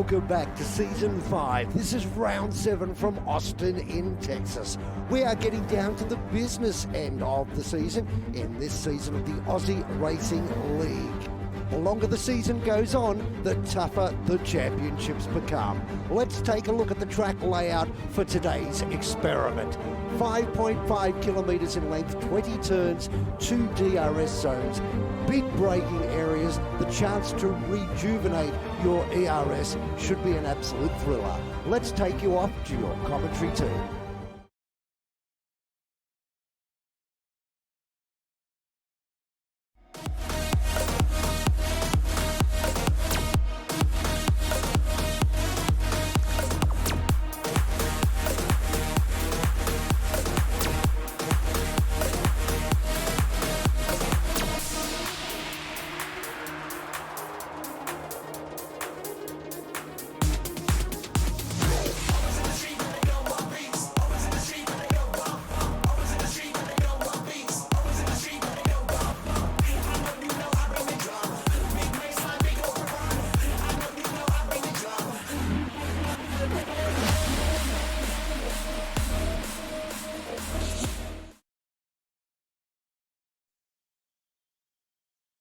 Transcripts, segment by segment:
Welcome back to Season 5. This is Round 7 from Austin in Texas. We are getting down to the business end of the season in this season of the Aussie Racing League. The longer the season goes on, the tougher the championships become. Let's take a look at the track layout for today's experiment. 5.5 kilometres in length, 20 turns, 2 DRS zones, big braking areas, the chance to rejuvenate your ERS should be an absolute thriller. Let's take you off to your commentary team.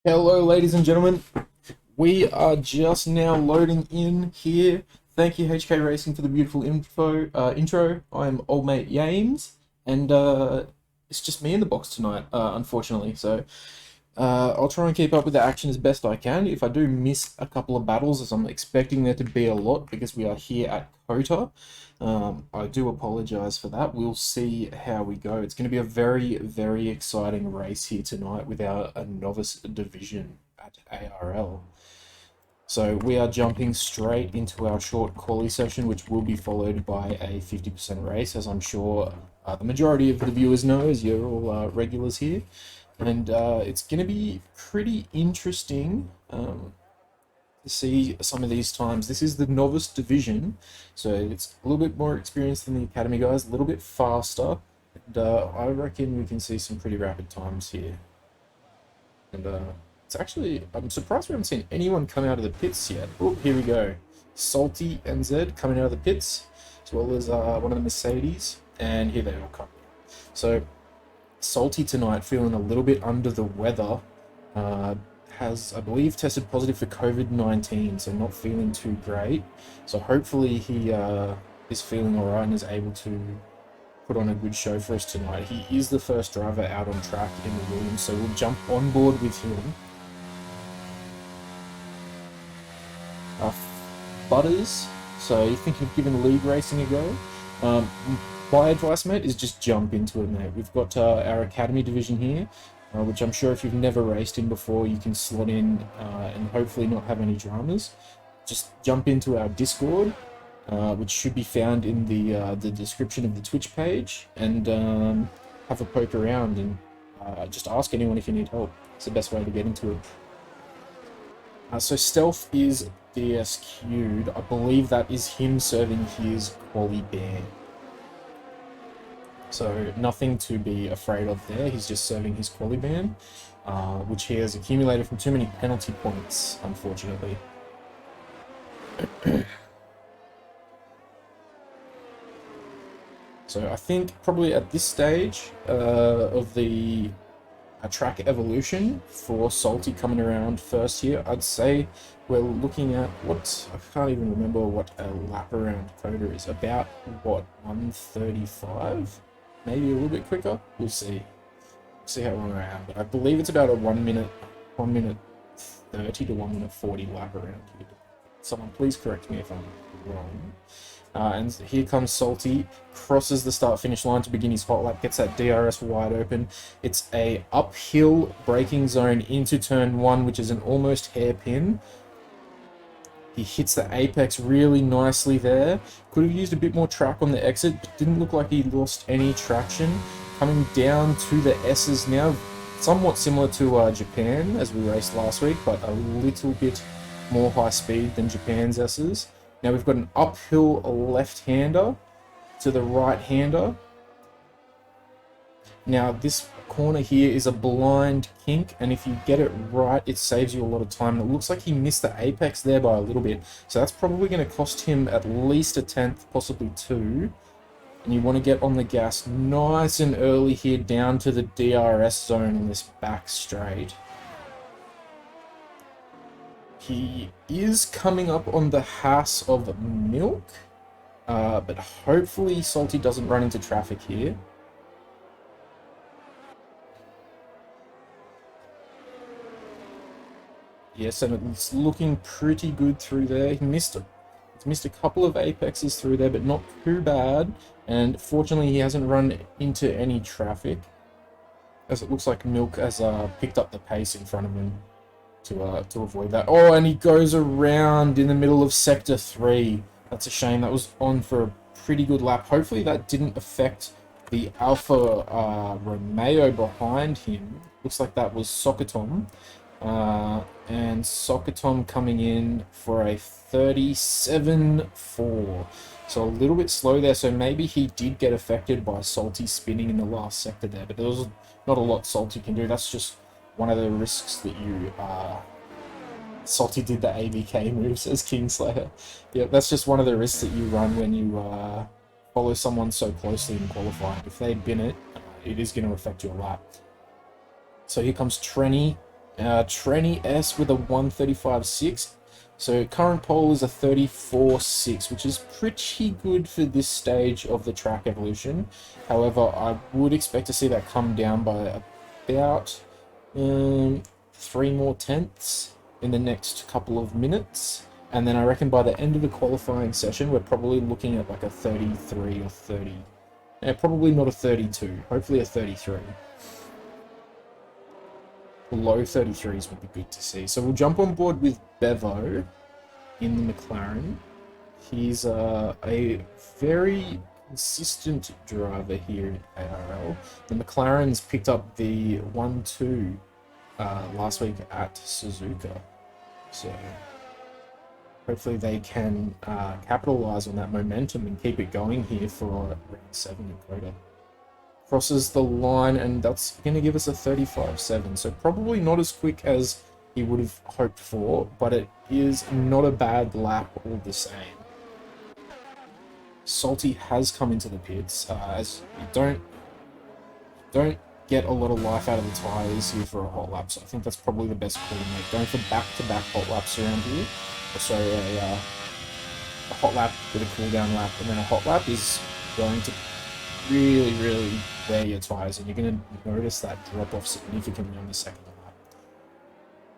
Hello ladies and gentlemen, we are just now loading in here. Thank you HK Racing for the beautiful intro. I'm old mate Yames, and it's just me in the box tonight, unfortunately, so I'll try and keep up with the action as best I can. If I do miss a couple of battles, as I'm expecting there to be a lot because we are here at COTA, I do apologise for that. We'll see how we go. It's going to be a very, very exciting race here tonight with our novice division at ARL. So we are jumping straight into our short quali session, which will be followed by a 50% race, as I'm sure the majority of the viewers know, as you're all regulars here. And it's going to be pretty interesting to see some of these times. This is the novice division, so it's a little bit more experienced than the academy guys, a little bit faster, and I reckon we can see some pretty rapid times here. And it's actually, I'm surprised we haven't seen anyone come out of the pits yet. Oh, here we go. Salty NZ coming out of the pits, as well as one of the Mercedes, and here they all come. So Salty tonight, feeling a little bit under the weather, has, I believe, tested positive for COVID-19, so not feeling too great. So hopefully he is feeling alright and is able to put on a good show for us tonight. He is the first driver out on track in the Williams, so we'll jump on board with him. Butters, so you think of giving league racing a go? My advice, mate, is just jump into it, mate. We've got our academy division here, which I'm sure if you've never raced in before, you can slot in and hopefully not have any dramas. Just jump into our Discord, which should be found in the description of the Twitch page, and have a poke around and just ask anyone if you need help. It's the best way to get into it. So Stealth is DSQ'd. I believe that is him serving his quali ban. So nothing to be afraid of there. He's just serving his quali ban, which he has accumulated from too many penalty points, unfortunately. So I think probably at this stage of the track evolution for Salty coming around first here, I'd say we're looking at what, I can't even remember what a lap around COTA is, about what, 135? Maybe a little bit quicker. We'll see. See how long I am. But I believe it's about a 1 minute 30 to 1 minute 40 lap around here. Someone please correct me if I'm wrong. And here comes Salty, crosses the start-finish line to begin his hot lap, gets that DRS wide open. It's a uphill braking zone into turn 1, which is an almost hairpin. He hits the apex really nicely there. Could have used a bit more track on the exit, but didn't look like he lost any traction. Coming down to the S's now, somewhat similar to Japan, as we raced last week, but a little bit more high speed than Japan's S's. Now we've got an uphill left-hander to the right-hander. Now, this corner here is a blind kink, and if you get it right, it saves you a lot of time. And it looks like he missed the apex there by a little bit, so that's probably going to cost him at least a tenth, possibly two. And you want to get on the gas nice and early here down to the DRS zone in this back straight. He is coming up on the Haas of Milk, but hopefully Salty doesn't run into traffic here. Yes, and it's looking pretty good through there. He's missed a couple of apexes through there, but not too bad. And fortunately, he hasn't run into any traffic, as it looks like Milk has picked up the pace in front of him to avoid that. Oh, and he goes around in the middle of Sector 3. That's a shame. That was on for a pretty good lap. Hopefully that didn't affect the Alfa Romeo behind him. Looks like that was Socatom. And Socatom coming in for a 37.4. So a little bit slow there. So maybe he did get affected by Salty spinning in the last sector there. But there was not a lot Salty can do. That's just one of the risks that you... Salty did the ABK move, says Kingslayer. Yeah, that's just one of the risks that you run when you follow someone so closely in qualifying. If they bin it, it is going to affect your lap. So here comes Trenny. Trenny S with a 135.6. So current pole is a 34.6, which is pretty good for this stage of the track evolution. However, I would expect to see that come down by about 3 more tenths in the next couple of minutes. And then I reckon by the end of the qualifying session, we're probably looking at like a 33 or 30. Probably not a 32, hopefully a 33. Low 33s would be good to see. So we'll jump on board with Bevo in the McLaren. He's a very consistent driver here at ARL. The McLaren's picked up the 1-2 last week at Suzuka. So hopefully they can capitalize on that momentum and keep it going here for round 7 in Coda. Crosses the line, and that's going to give us a 35.7. So probably not as quick as he would have hoped for, but it is not a bad lap all the same. Salty has come into the pits, as you don't get a lot of life out of the tyres here for a hot lap, so I think that's probably the best call to make. Going for back-to-back hot laps around here, or sorry, a hot lap with a cool-down lap, and then a hot lap is going to really wear your tyres, and you're going to notice that drop off significantly on the second lap.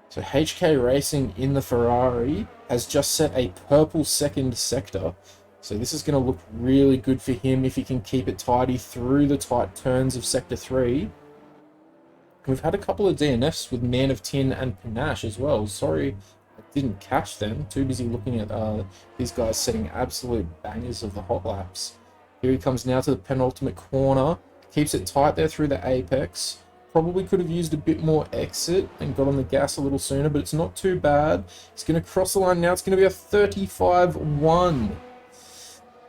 So HK Racing in the Ferrari has just set a purple second sector, so this is going to look really good for him if he can keep it tidy through the tight turns of Sector 3. We've had a couple of DNFs with Man of Tin and Panache as well. Sorry I didn't catch them, too busy looking at these guys setting absolute bangers of the hot laps. Here he comes now to the penultimate corner. Keeps it tight there through the apex. Probably could have used a bit more exit and got on the gas a little sooner, but it's not too bad. He's going to cross the line now. It's going to be a 35.1.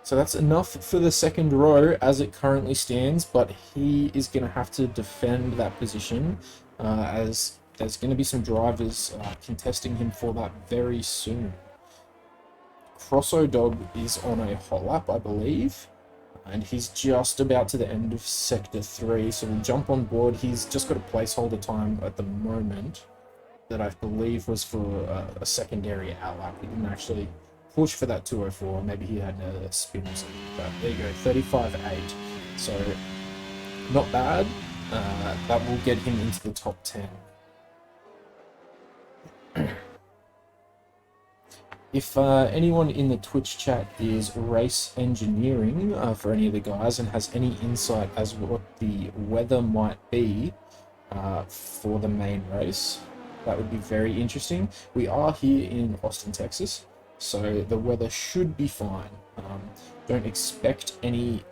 So that's enough for the second row as it currently stands, but he is going to have to defend that position as there's going to be some drivers contesting him for that very soon. Crosso Dog is on a hot lap, I believe. And he's just about to the end of Sector 3, so we'll jump on board. He's just got a placeholder time at the moment that I believe was for a secondary outlap. He didn't actually push for that 204, maybe he had a spin or something like that. There you go, 35.8. So, not bad. That will get him into the top 10. If anyone in the Twitch chat is race engineering for any of the guys and has any insight as what the weather might be for the main race, that would be very interesting. We are here in Austin, Texas, so the weather should be fine. Don't expect any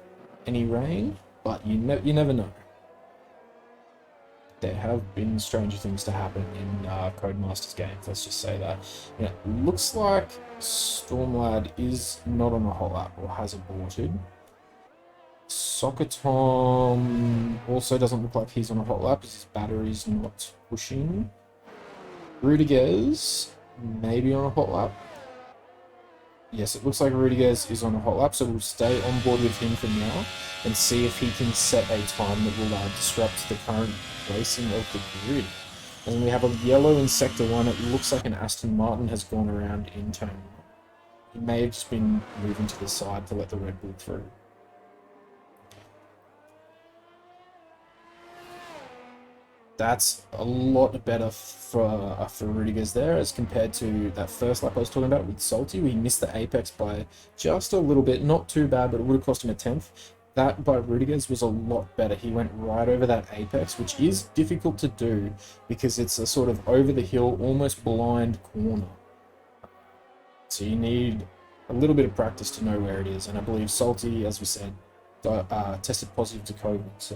rain, but you never know. There have been stranger things to happen in Codemasters games, let's just say that. Yeah, looks like Stormlad is not on a hot lap or has aborted. Soccer Tom also doesn't look like he's on a hot lap because his battery's not pushing. Rudiger's maybe on a hot lap. Yes, it looks like Rudiger's is on a hot lap, so we'll stay on board with him for now and see if he can set a time that will disrupt the current racing of the grid. And then we have a yellow in Sector 1. It looks like an Aston Martin has gone around in turn 1. He may have just been moving to the side to let the Red Bull through. That's a lot better for Rudiger's there as compared to that first lap I was talking about with Salty. We missed the apex by just a little bit. Not too bad, but it would have cost him a 10th. That by Rudiger's was a lot better. He went right over that apex, which is difficult to do because it's a sort of over the hill, almost blind corner. So you need a little bit of practice to know where it is. And I believe Salty, as we said, tested positive to COVID, so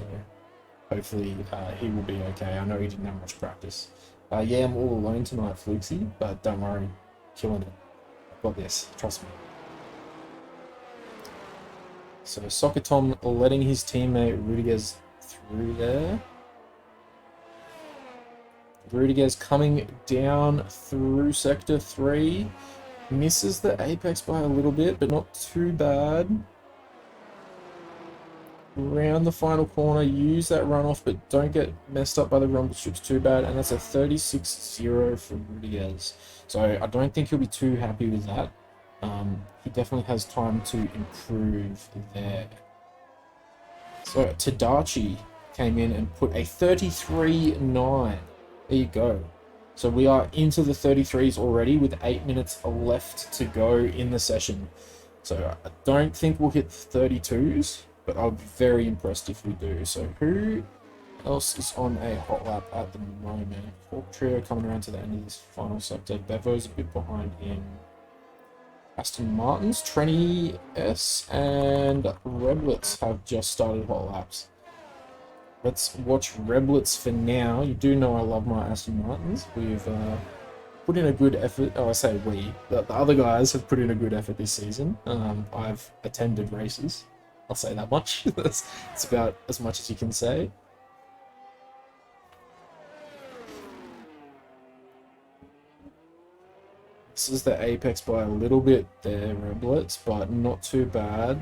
hopefully he will be okay. I know he didn't have much practice. Yeah, I'm all alone tonight, Fluxy, but don't worry, killing it. I've got this, trust me. So Soccer Tom letting his teammate Rudiger's through there. Rudiger's coming down through Sector 3. Misses the apex by a little bit, but not too bad. Round the final corner, use that runoff, but don't get messed up by the rumble strips too bad. And that's a 36-0 for Rudiger's. So I don't think he'll be too happy with that. He definitely has time to improve there. So Tadachi came in and put a 33-9. There you go. So we are into the 33s already with 8 minutes left to go in the session. So I don't think we'll hit 32s, but I'll be very impressed if we do. So who else is on a hot lap at the moment? Hawk Trio coming around to the end of this final sector. Bevo's a bit behind him. Aston Martins, Trenny S, and Reblets have just started hot laps. Let's watch Reblets for now. You do know I love my Aston Martins. We've put in a good effort. Oh, I say we. The other guys have put in a good effort this season. I've attended races. I'll say that much. It's about as much as you can say. This is the apex by a little bit there, Reblets, but not too bad.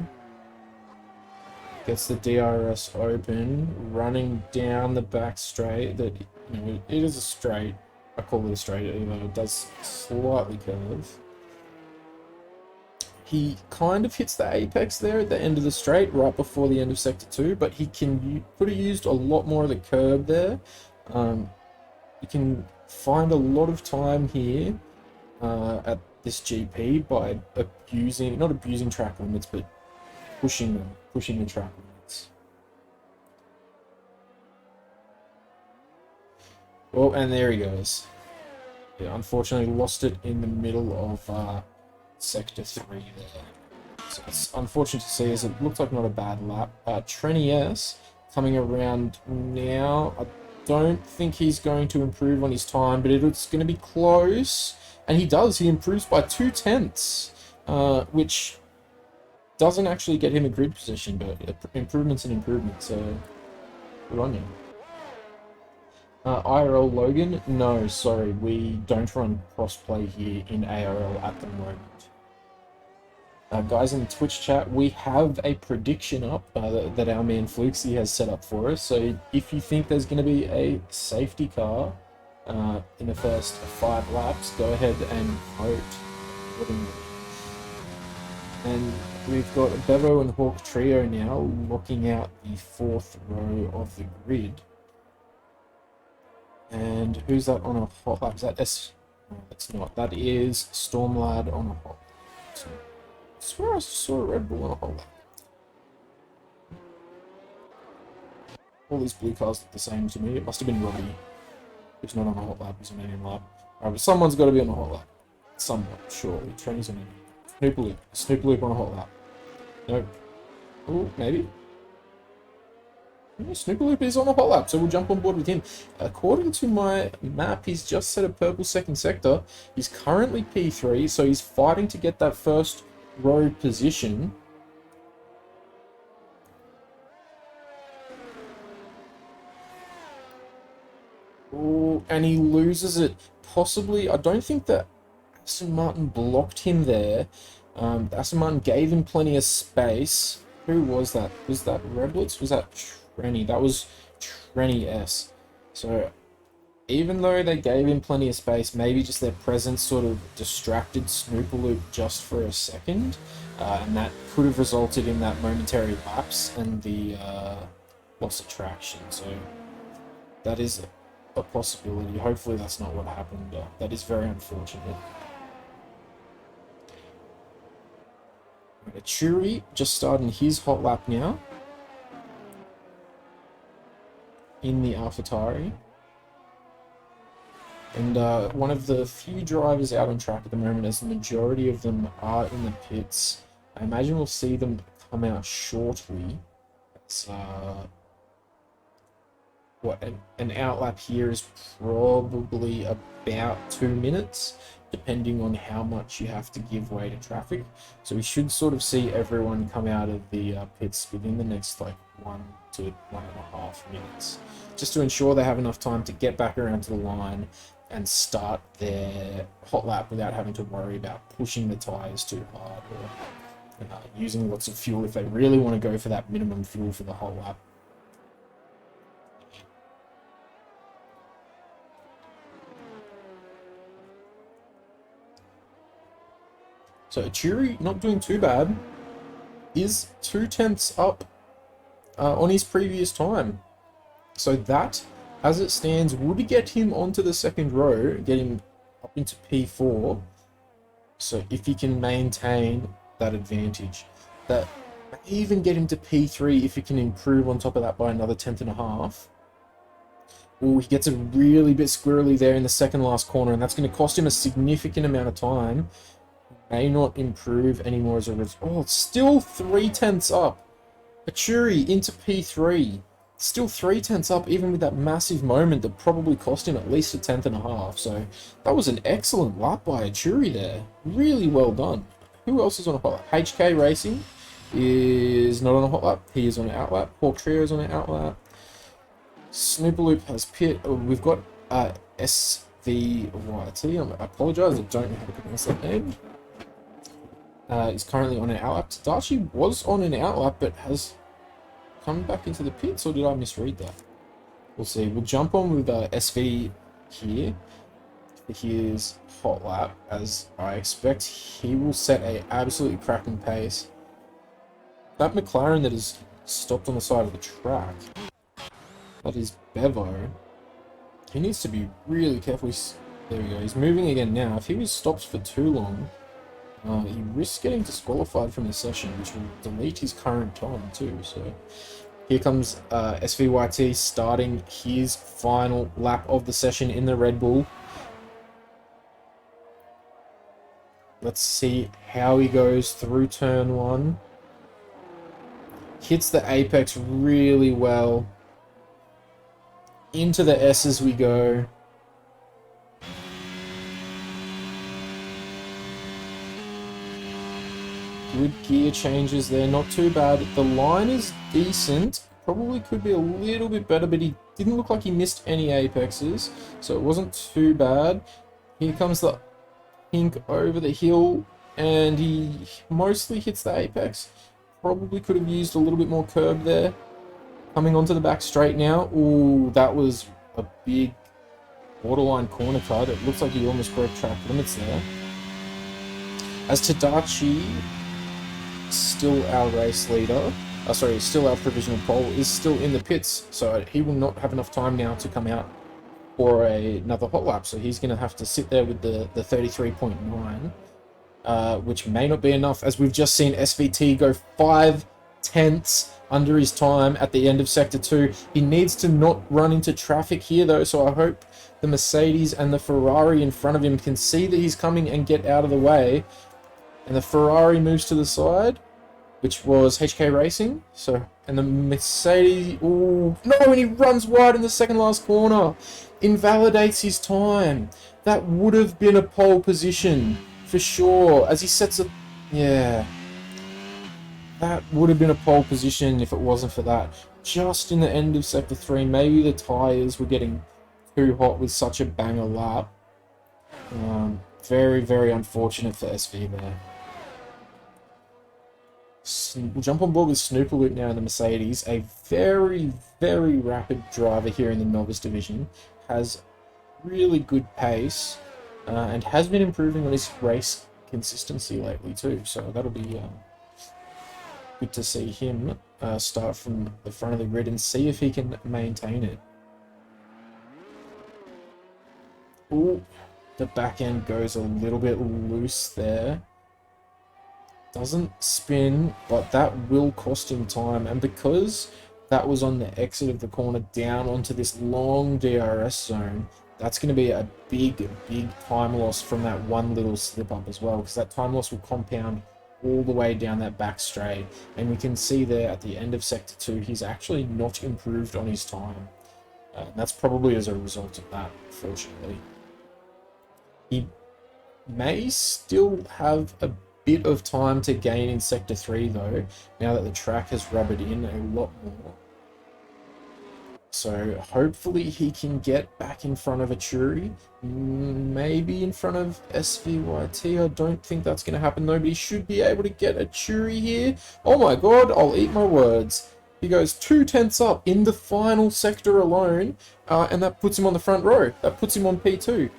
Gets the DRS open, running down the back straight. That, you know, it is a straight. I call it a straight, even though it does slightly curve. He kind of hits the apex there at the end of the straight, right before the end of Sector 2, but he could have used a lot more of the curb there. You can find a lot of time here at this GP by not abusing track limits, but pushing the track limits. Well, and there he goes. Yeah, unfortunately lost it in the middle of Sector 3 there. So it's unfortunate to see, as it looks like not a bad lap. Trenny S coming around now. I don't think he's going to improve on his time, but it's going to be close. And he does. He improves by 2/10, which doesn't actually get him a grid position, but improvement's an improvement, so good on you. ARL Logan? No, sorry, we don't run crossplay here in ARL at the moment. Guys in the Twitch chat, we have a prediction up that our man Fluxy has set up for us, so if you think there's going to be a safety car in the first 5 laps, go ahead and vote accordingly. And we've got Bevo and Hawk Trio now looking out the 4th row of the grid. And who's that on a hot lap? Is that S? No, that's not. That is Stormlad on a hot lap. So, I swear I saw a Red Bull on a hot lap. All these blue cars look the same to me. It must have been Robbie, who's not on a hot lap, he's on a medium lap. Alright, but someone's got to be on a hot lap. Someone, surely. Trenny's on a Snoop Loop on a hot lap. Nope. Oh, maybe. Snoop Loop is on a hot lap, so we'll jump on board with him. According to my map, he's just set a purple second sector. He's currently P3, so he's fighting to get that first row position. Oh, and he loses it. Possibly, I don't think that Aston Martin blocked him there. Aston Martin gave him plenty of space. Who was that? Was that Reblitz? Was that Trenny? That was Trenny S. So, even though they gave him plenty of space, maybe just their presence sort of distracted Snoopaloop just for a second. And that could have resulted in that momentary lapse and the loss of traction. So, that is a possibility. Hopefully that's not what happened. That is very unfortunate. Churi just starting his hot lap now in the AlphaTauri. And one of the few drivers out on track at the moment, as the majority of them are in the pits. I imagine we'll see them come out shortly. It's an outlap here is probably about 2 minutes, depending on how much you have to give way to traffic. So we should sort of see everyone come out of the pits within the next like 1 to 1.5 minutes, just to ensure they have enough time to get back around to the line and start their hot lap without having to worry about pushing the tyres too hard or using lots of fuel if they really want to go for that minimum fuel for the whole lap. So Churi, not doing too bad, is 2/10 up on his previous time. So that, as it stands, would get him onto the second row, getting up into P4. So if he can maintain that advantage, that may even get him to P3 if he can improve on top of that by another 10.5. Oh, he gets a really bit squirrely there in the second last corner, and that's going to cost him a significant amount of time. May not improve anymore as a result. Oh, it's still 3/10 up. Achuri into P3. Still 3/10 up, even with that massive moment that probably cost him at least a 10.5. So that was an excellent lap by Achuri there. Really well done. Who else is on a hot lap? HK Racing is not on a hot lap. He is on an outlap. Hawk Trio is on an outlap. Snoopaloop has pit. We've got SVYT. I apologise, I don't know how to pronounce that name. Is currently on an outlap. Tadachi was on an outlap, but has come back into the pits, or did I misread that? We'll see. We'll jump on with SV here for his hot lap, as I expect he will set a absolutely cracking pace. That McLaren that is stopped on the side of the track, that is Bevo. He needs to be really careful. There we go. He's moving again now. If he was stopped for too long, he risks getting disqualified from the session, which will delete his current time too. So here comes SVYT starting his final lap of the session in the Red Bull. Let's see how he goes through turn 1. Hits the apex really well. Into the S as we go. Good gear changes there, not too bad. The line is decent. Probably could be a little bit better, but he didn't look like he missed any apexes, so it wasn't too bad. Here comes the pink over the hill, and he mostly hits the apex. Probably could have used a little bit more curb there. Coming onto the back straight now. Ooh, that was a big borderline corner cut. It looks like he almost broke track limits there. As Tadachi, still our race leader, still our provisional pole, is still in the pits, so he will not have enough time now to come out for another hot lap, so he's going to have to sit there with the 33.9, which may not be enough, as we've just seen SVT go 5/10 under his time at the end of Sector 2. He needs to not run into traffic here though, so I hope the Mercedes and the Ferrari in front of him can see that he's coming and get out of the way. And the Ferrari moves to the side, which was HK Racing. So, and the Mercedes, ooh, no, and he runs wide in the second last corner. Invalidates his time. That would have been a pole position for sure, as he sets a, yeah. That would have been a pole position if it wasn't for that. Just in the end of Sector 3, maybe the tyres were getting too hot with such a banger lap. Very, very unfortunate for SV there. We'll jump on board with Snoopaloop now in the Mercedes. A very, very rapid driver here in the Novice division. Has really good pace and has been improving on his race consistency lately too. So that'll be good to see him start from the front of the grid and see if he can maintain it. Ooh, the back end goes a little bit loose there. Doesn't spin, but that will cost him time. And because that was on the exit of the corner down onto this long DRS zone, that's going to be a big, big time loss from that one little slip up as well, because that time loss will compound all the way down that back straight. And we can see there at the end of Sector 2, he's actually not improved on his time. And that's probably as a result of that, unfortunately. He may still have a bit of time to gain in Sector 3 though, now that the track has rubbered in a lot more. So hopefully he can get back in front of Achuri, maybe in front of SVYT. I don't think that's going to happen though, but he should be able to get Achuri here. Oh my god, I'll eat my words. He goes 2/10 up in the final sector alone, and that puts him on the front row. That puts him on P2.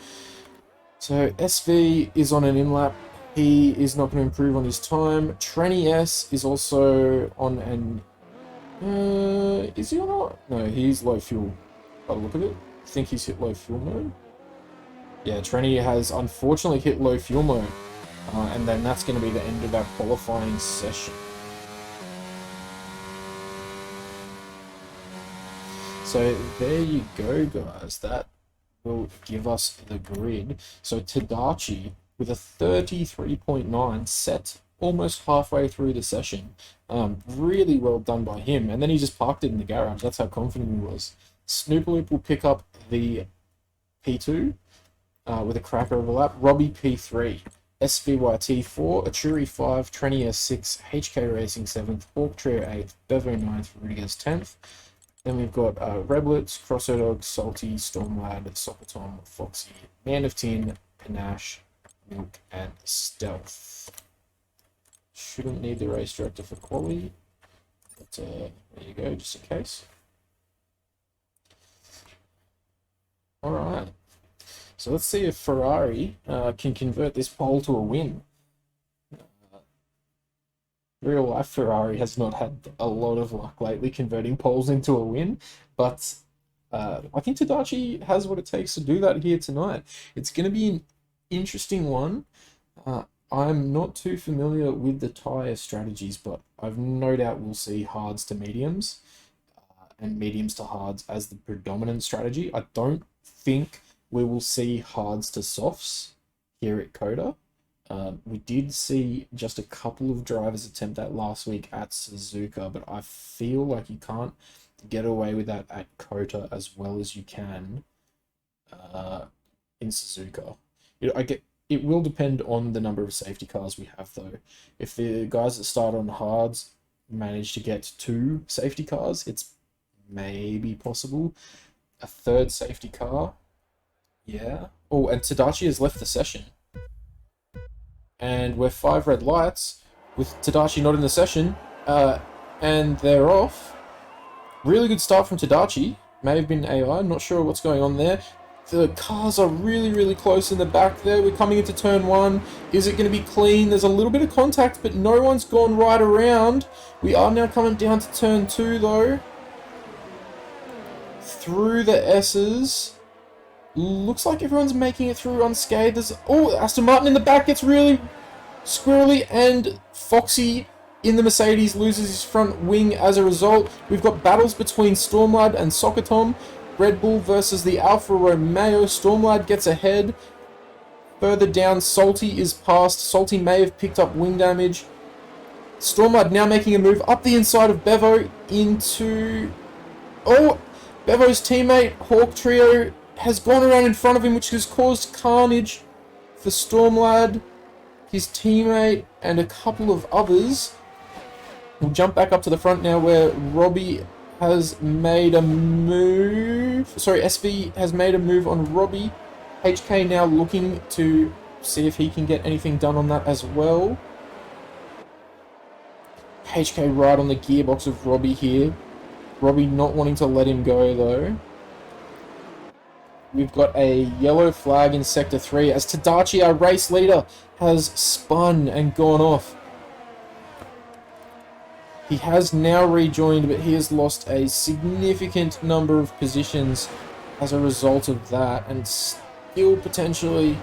So SV is on an in-lap. He is not going to improve on his time. Trenny S is also on an... is he or not? No, he's low fuel. By the look of it. I think he's hit low fuel mode. Yeah, Trenny has unfortunately hit low fuel mode. And then that's going to be the end of our qualifying session. So there you go, guys. That will give us the grid. So Tadachi with a 33.9 set almost halfway through the session. Really well done by him. And then he just parked it in the garage. That's how confident he was. Snoopaloop will pick up the P2 with a cracker overlap. Robbie P3. SVYT 4, Achuri 5, Trenny S6, HK Racing 7th, Hawk Trio 8th, Bevo 9th, Rudiger's 10th. Then we've got Reblitz, Crosso Dog, Salty, Stormlad, Sopatom, Foxy, Man of Tin, Panache, Milk, and Stealth. Shouldn't need the race director for quality, but there you go, just in case. Alright, so let's see if Ferrari can convert this pole to a win. Real life Ferrari has not had a lot of luck lately converting poles into a win, but I think Tadachi has what it takes to do that here tonight. It's going to be an interesting one. I'm not too familiar with the tyre strategies, but I've no doubt we'll see hards to mediums and mediums to hards as the predominant strategy. I don't think we will see hards to softs here at Coda. We did see just a couple of drivers attempt that last week at Suzuka, but I feel like you can't get away with that at Kota as well as you can in Suzuka. It will depend on the number of safety cars we have though. If the guys that start on hards manage to get 2 safety cars, it's maybe possible. A 3rd safety car, yeah. Oh, and Tadachi has left the session. And we're 5 red lights with Tadachi not in the session, and they're off. Really good start from Tadachi. May have been AI, not sure what's going on there. The cars are really, really close in the back there. We're coming into turn 1. Is it going to be clean? There's a little bit of contact, but no one's gone right around. We are now coming down to turn 2, though. Through the S's. Looks like everyone's making it through unscathed. Oh, Aston Martin in the back gets really squirrely, and Foxy in the Mercedes loses his front wing as a result. We've got battles between Stormlad and Socatom. Red Bull versus the Alfa Romeo. Stormlad gets ahead. Further down, Salty is past. Salty may have picked up wing damage. Stormlad now making a move up the inside of Bevo into... Oh, Bevo's teammate, Hawk Trio, has gone around in front of him, which has caused carnage for Stormlad, his teammate, and a couple of others. We'll jump back up to the front now where Robbie has made a move. Sorry, SV has made a move on Robbie. HK now looking to see if he can get anything done on that as well. HK right on the gearbox of Robbie here. Robbie not wanting to let him go though. We've got a yellow flag in Sector 3 as Tadachi, our race leader, has spun and gone off. He has now rejoined, but he has lost a significant number of positions as a result of that, and still potentially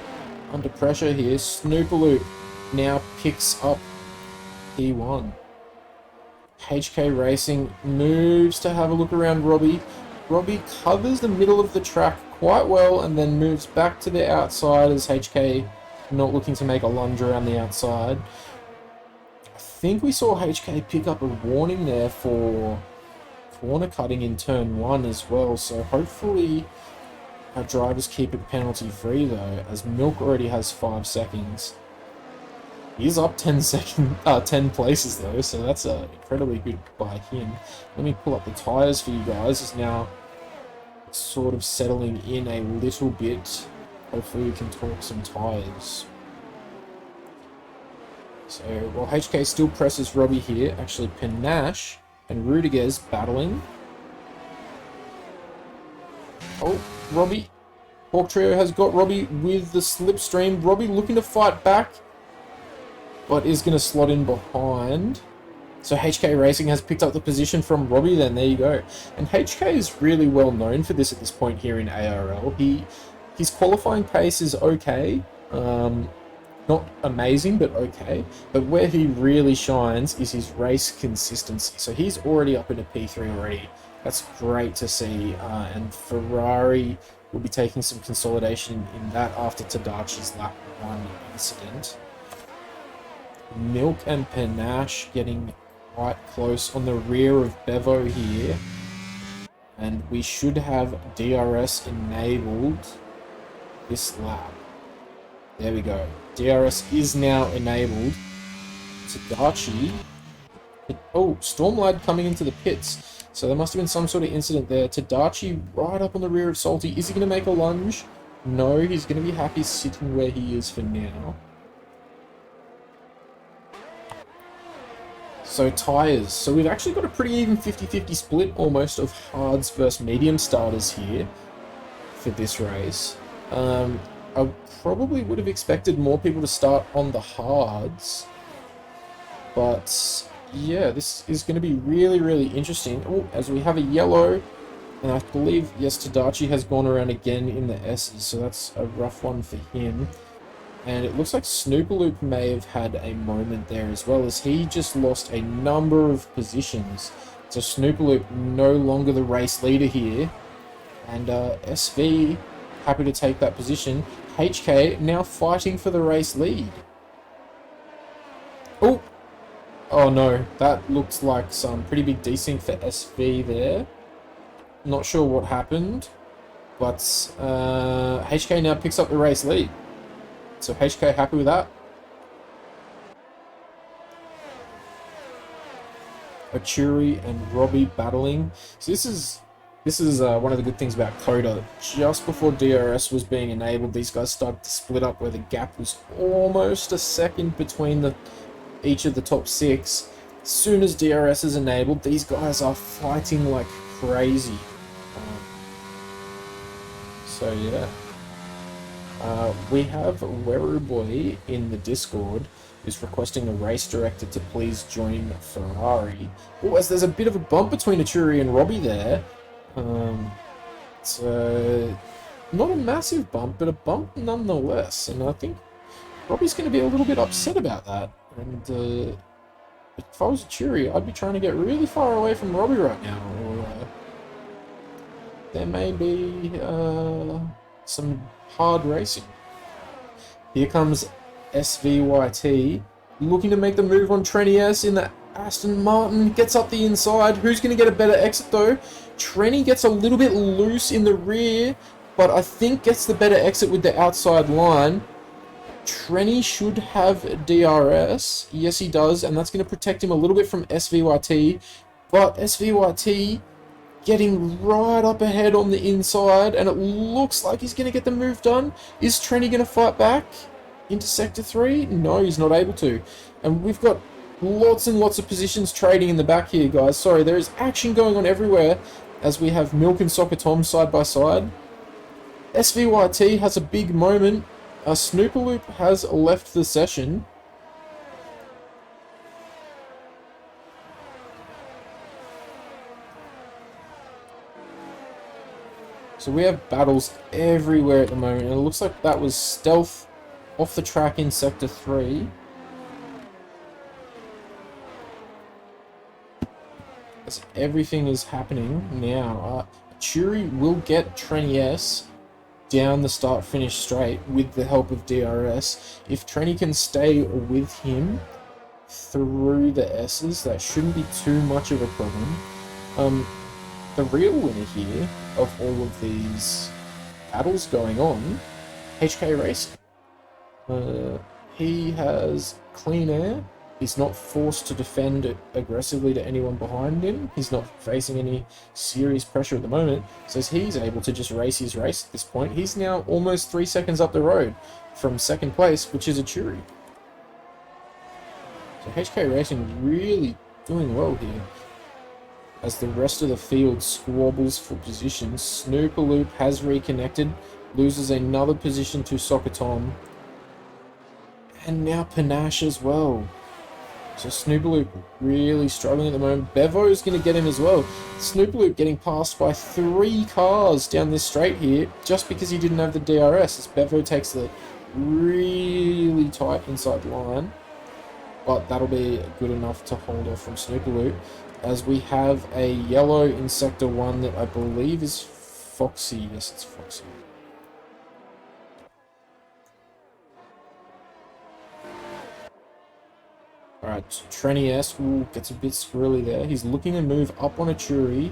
under pressure here. Snoopaloop now picks up P1. HK Racing moves to have a look around Robbie. Robbie covers the middle of the track quite well and then moves back to the outside as HK not looking to make a lunge around the outside. I think we saw HK pick up a warning there for corner cutting in turn 1 as well, so hopefully our drivers keep it penalty free though, as Milk already has 5 seconds. He's up 10 places though, so that's incredibly good by him. Let me pull up the tyres for you guys. It's now sort of settling in a little bit. Hopefully we can talk some tyres. So while HK still presses Robbie here, actually Panache and Rudiger's battling. Oh, Robbie. Hawk Trio has got Robbie with the slipstream. Robbie looking to fight back, but is going to slot in behind. So HK Racing has picked up the position from Robbie then, there you go. And HK is really well known for this at this point here in ARL. His qualifying pace is okay. Not amazing, but okay. But where he really shines is his race consistency. So he's already up in a P3 already. That's great to see. And Ferrari will be taking some consolidation in that after Tadachi's lap 1 incident. Milk and Panache getting quite close on the rear of Bevo here. And we should have DRS enabled this lap. There we go. DRS is now enabled. Tadachi. Oh, Stormlad coming into the pits. So there must have been some sort of incident there. Tadachi right up on the rear of Salty. Is he going to make a lunge? No, he's going to be happy sitting where he is for now. So tyres. So we've actually got a pretty even 50-50 split almost of hards versus medium starters here for this race. I probably would have expected more people to start on the hards. But yeah, this is going to be really, really interesting. Oh, as we have a yellow, and I believe, yes, Tadachi has gone around again in the S's, so that's a rough one for him. And it looks like Snoopaloop may have had a moment there as well, as he just lost a number of positions. So Snoopaloop no longer the race leader here. And SV happy to take that position. HK now fighting for the race lead. Oh! Oh no, that looks like some pretty big desync for SV there. Not sure what happened, but HK now picks up the race lead. So HK happy with that. Achuri and Robbie battling. So this is one of the good things about Coda. Just before DRS was being enabled, these guys started to split up where the gap was almost a second between each of the top 6. As soon as DRS is enabled, these guys are fighting like crazy. So yeah. We have Weruboy in the Discord who's requesting a race director to please join Ferrari. Oh, as there's a bit of a bump between Achuri and Robbie there. It's not a massive bump, but a bump nonetheless. And I think Robbie's going to be a little bit upset about that. And if I was Achuri, I'd be trying to get really far away from Robbie right now. Or there may be some hard racing. Here comes SVYT looking to make the move on Trenny S in the Aston Martin. Gets up the inside. Who's going to get a better exit though? Trenny gets a little bit loose in the rear, but I think gets the better exit with the outside line. Trenny should have DRS. Yes, he does, and that's going to protect him a little bit from SVYT. But SVYT getting right up ahead on the inside, and it looks like he's going to get the move done. Is Trenny going to fight back into Sector 3? No, he's not able to. And we've got lots and lots of positions trading in the back here, guys. Sorry, there is action going on everywhere as we have Milk and Soccer Tom side by side. SVYT has a big moment. Snoopaloop has left the session. So we have battles everywhere at the moment, and it looks like that was Stealth off the track in Sector 3. As everything is happening now. Churi will get Trenny S down the start-finish straight with the help of DRS. If Trenny can stay with him through the S's, that shouldn't be too much of a problem. The real winner here of all of these battles going on, HK Racing. He has clean air. He's not forced to defend aggressively to anyone behind him. He's not facing any serious pressure at the moment. So he's able to just race his race at this point. He's now almost 3 seconds up the road from second place, which is a Churi. So HK Racing really doing well here. As the rest of the field squabbles for position, Snoopaloop has reconnected, loses another position to Soccer Tom. And now Panache as well. So Snoopaloop really struggling at the moment. Bevo is going to get him as well. Snoopaloop getting passed by 3 cars down this straight here just because he didn't have the DRS. As Bevo takes the really tight inside line. But that'll be good enough to hold off from Snoopaloop. As we have a yellow in Sector 1 that I believe is Foxy. Yes, it's Foxy. Alright, Trenny S gets a bit squirrely there. He's looking to move up on a Churi.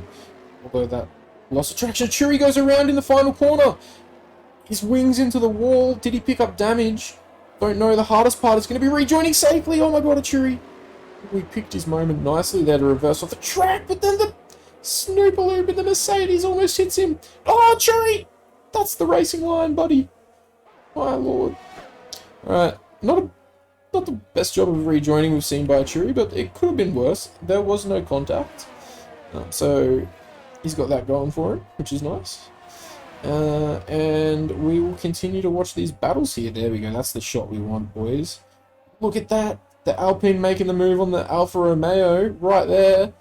Although that lost of traction. Churi goes around in the final corner. His wings into the wall. Did he pick up damage? Don't know. The hardest part is going to be rejoining safely. Oh my god, a Churi. We picked his moment nicely there to reverse off the track, but then the Snoopaloop in the Mercedes almost hits him. Oh, Churi! That's the racing line, buddy. My lord. Alright, not the best job of rejoining we've seen by Churi, but it could have been worse. There was no contact. So he's got that going for him, which is nice. And we will continue to watch these battles here. There we go. That's the shot we want, boys. Look at that. The Alpine making the move on the Alfa Romeo right there.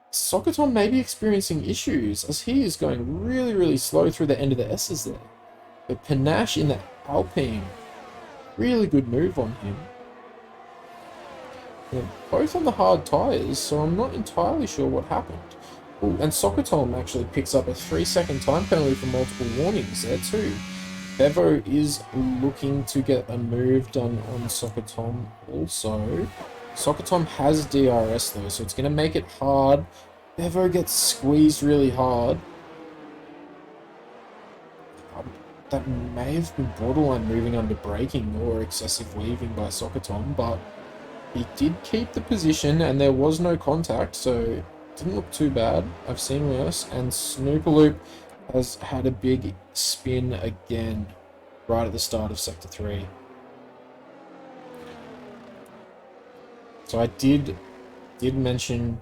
Soccer Tom may be experiencing issues as he is going really, really slow through the end of the S's there. But Panache in the Alpine. Really good move on him. They're both on the hard tyres, so I'm not entirely sure what happened. Ooh, and Soccer Tom actually picks up a 3-second time penalty for multiple warnings there too. Bevo is looking to get a move done on Soccer Tom also. Soccer Tom has DRS though, so it's going to make it hard. Bevo gets squeezed really hard. That may have been borderline moving under braking or excessive weaving by Soccer Tom, but he did keep the position and there was no contact, so it didn't look too bad. I've seen worse, and Snoopaloop has had a big spin again right at the start of Sector 3. So I did mention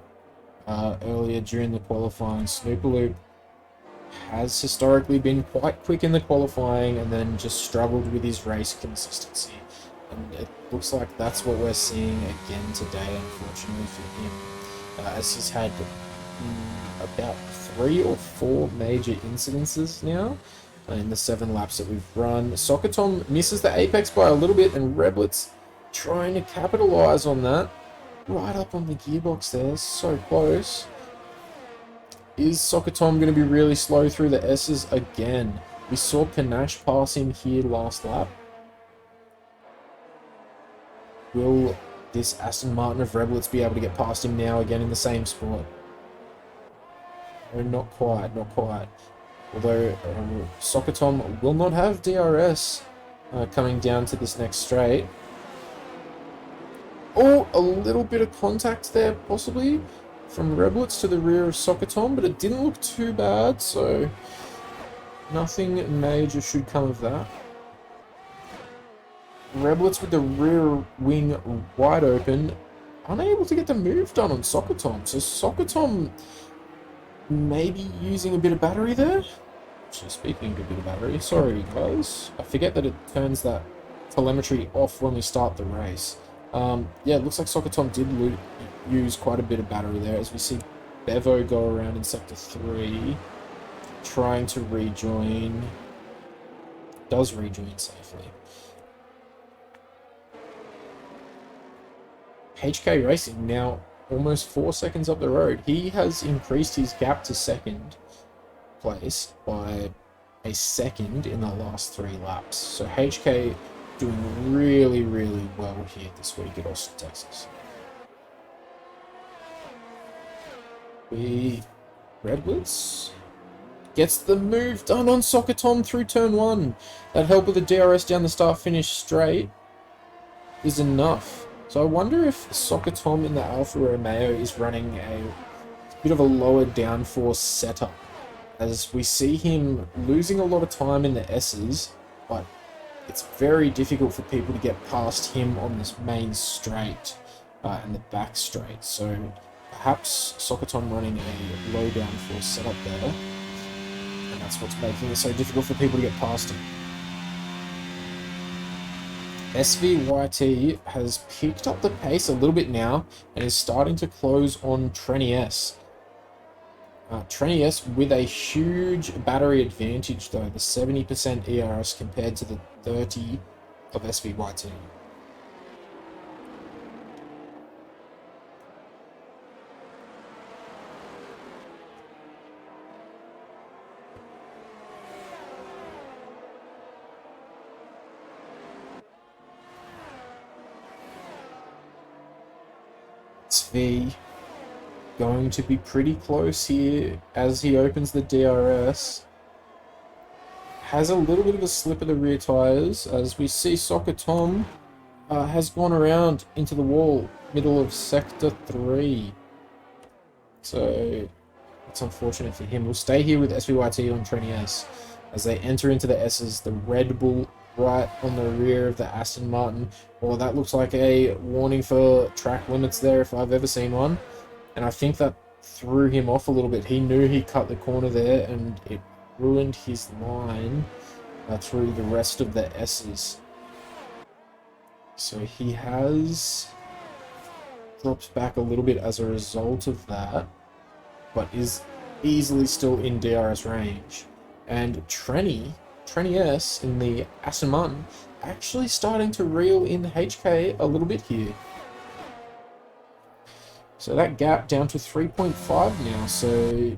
earlier during the qualifying, Snoopaloop has historically been quite quick in the qualifying and then just struggled with his race consistency. And it looks like that's what we're seeing again today, unfortunately for him. As he's had about 3 or 4 major incidences now in the 7 laps that we've run. Soccer Tom misses the apex by a little bit, and Reblet's trying to capitalize on that. Right up on the gearbox there, so close. Is Soccer Tom going to be really slow through the S's again? We saw Panache pass him here last lap. Will this Aston Martin of Reblet's be able to get past him now again in the same spot? No, not quite, not quite. Although Soccer Tom will not have DRS coming down to this next straight. Oh, a little bit of contact there, possibly. from Reblitz to the rear of Socotom, but it didn't look too bad, so nothing major should come of that. Reblitz with the rear wing wide open, unable to get the move done on Socotom. So Socotom maybe using a bit of battery there. Actually, speaking of a bit of battery, sorry guys, I forget that it turns that telemetry off when we start the race. Yeah, it looks like Socotom did use quite a bit of battery there, as we see Bevo go around in Sector 3, trying to rejoin. Does rejoin safely. HK Racing now almost 4 seconds up the road. He has increased his gap to second place by a second in the last 3 laps. So HK doing really, really well here this week at Austin, Texas. Redwoods gets the move done on Socotom through turn 1. That help with the DRS down the start-finish straight is enough. So I wonder if Socotom in the Alfa Romeo is running a bit of a lower downforce setup, as we see him losing a lot of time in the S's, but it's very difficult for people to get past him on this main straight and the back straight. So perhaps Socotom running a low downforce setup there, and that's what's making it so difficult for people to get past him. SVYT has picked up the pace a little bit now and is starting to close on Trenny S. Trenny S with a huge battery advantage though, the 70% ERS compared to the 30 of SVYT. SV going to be pretty close here as he opens the DRS. Has a little bit of a slip of the rear tyres as we see Socotom has gone around into the wall, middle of Sector 3. So it's unfortunate for him. We'll stay here with SVYT on Trenny S as they enter into the S's. The Red Bull right on the rear of the Aston Martin. Well, that looks like a warning for track limits there if I've ever seen one. And I think that threw him off a little bit. He knew he cut the corner there and it ruined his line through the rest of the S's. So he has dropped back a little bit as a result of that, but is easily still in DRS range. And Trenny S in the Aston Martin actually starting to reel in HK a little bit here. So that gap down to 3.5 now. So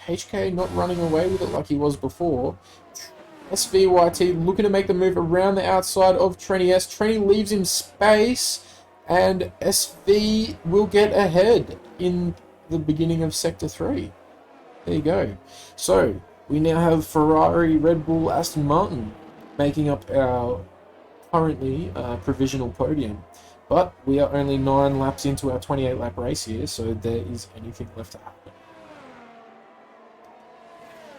HK not running away with it like he was before. SVYT looking to make the move around the outside of Trenny S. Trenny leaves him space and SV will get ahead in the beginning of Sector 3. There you go. So we now have Ferrari, Red Bull, Aston Martin making up our currently provisional podium. But we are only 9 laps into our 28-lap race here, so there is anything left to happen.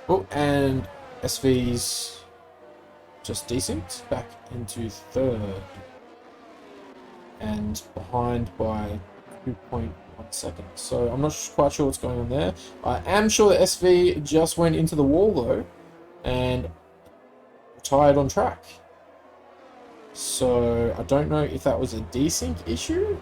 Oh, and SV's just decent, back into 3rd. And behind by 2.1 seconds. So I'm not quite sure what's going on there. I am sure that SV just went into the wall though, and retired on track. So I don't know if that was a desync issue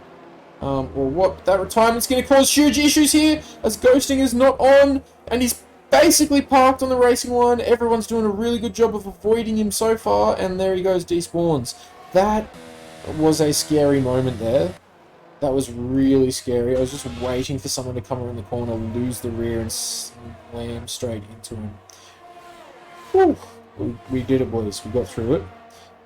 or what. That retirement's going to cause huge issues here as Ghosting is not on and he's basically parked on the racing line. Everyone's doing a really good job of avoiding him so far, and there he goes, despawns. That was a scary moment there. That was really scary. I was just waiting for someone to come around the corner, lose the rear and slam straight into him. Whew. We did it, boys. We got through it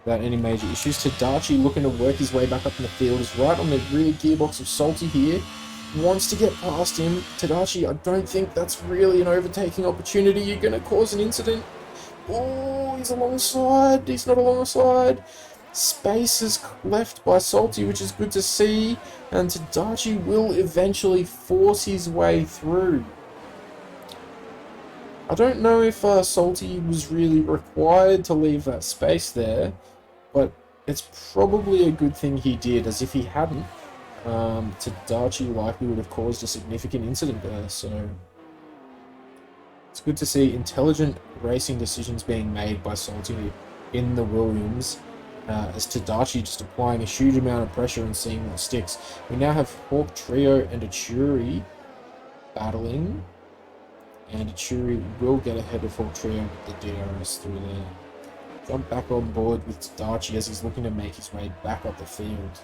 without any major issues. Tadachi looking to work his way back up in the field is right on the rear gearbox of Salty here. Wants to get past him. Tadachi, I don't think that's really an overtaking opportunity. You're going to cause an incident. Oh, he's alongside. He's not alongside. Space is left by Salty, which is good to see, and Tadachi will eventually force his way through. I don't know if Salty was really required to leave that space there, but it's probably a good thing he did, as if he hadn't, Tadachi likely would have caused a significant incident there, so it's good to see intelligent racing decisions being made by Salty in the Williams, as Tadachi just applying a huge amount of pressure and seeing what sticks. We now have Hawk Trio and Achuri battling, and Achuri will get ahead of Hawk Trio with the DRS through there. Jump back on board with Tadachi as he's looking to make his way back up the field.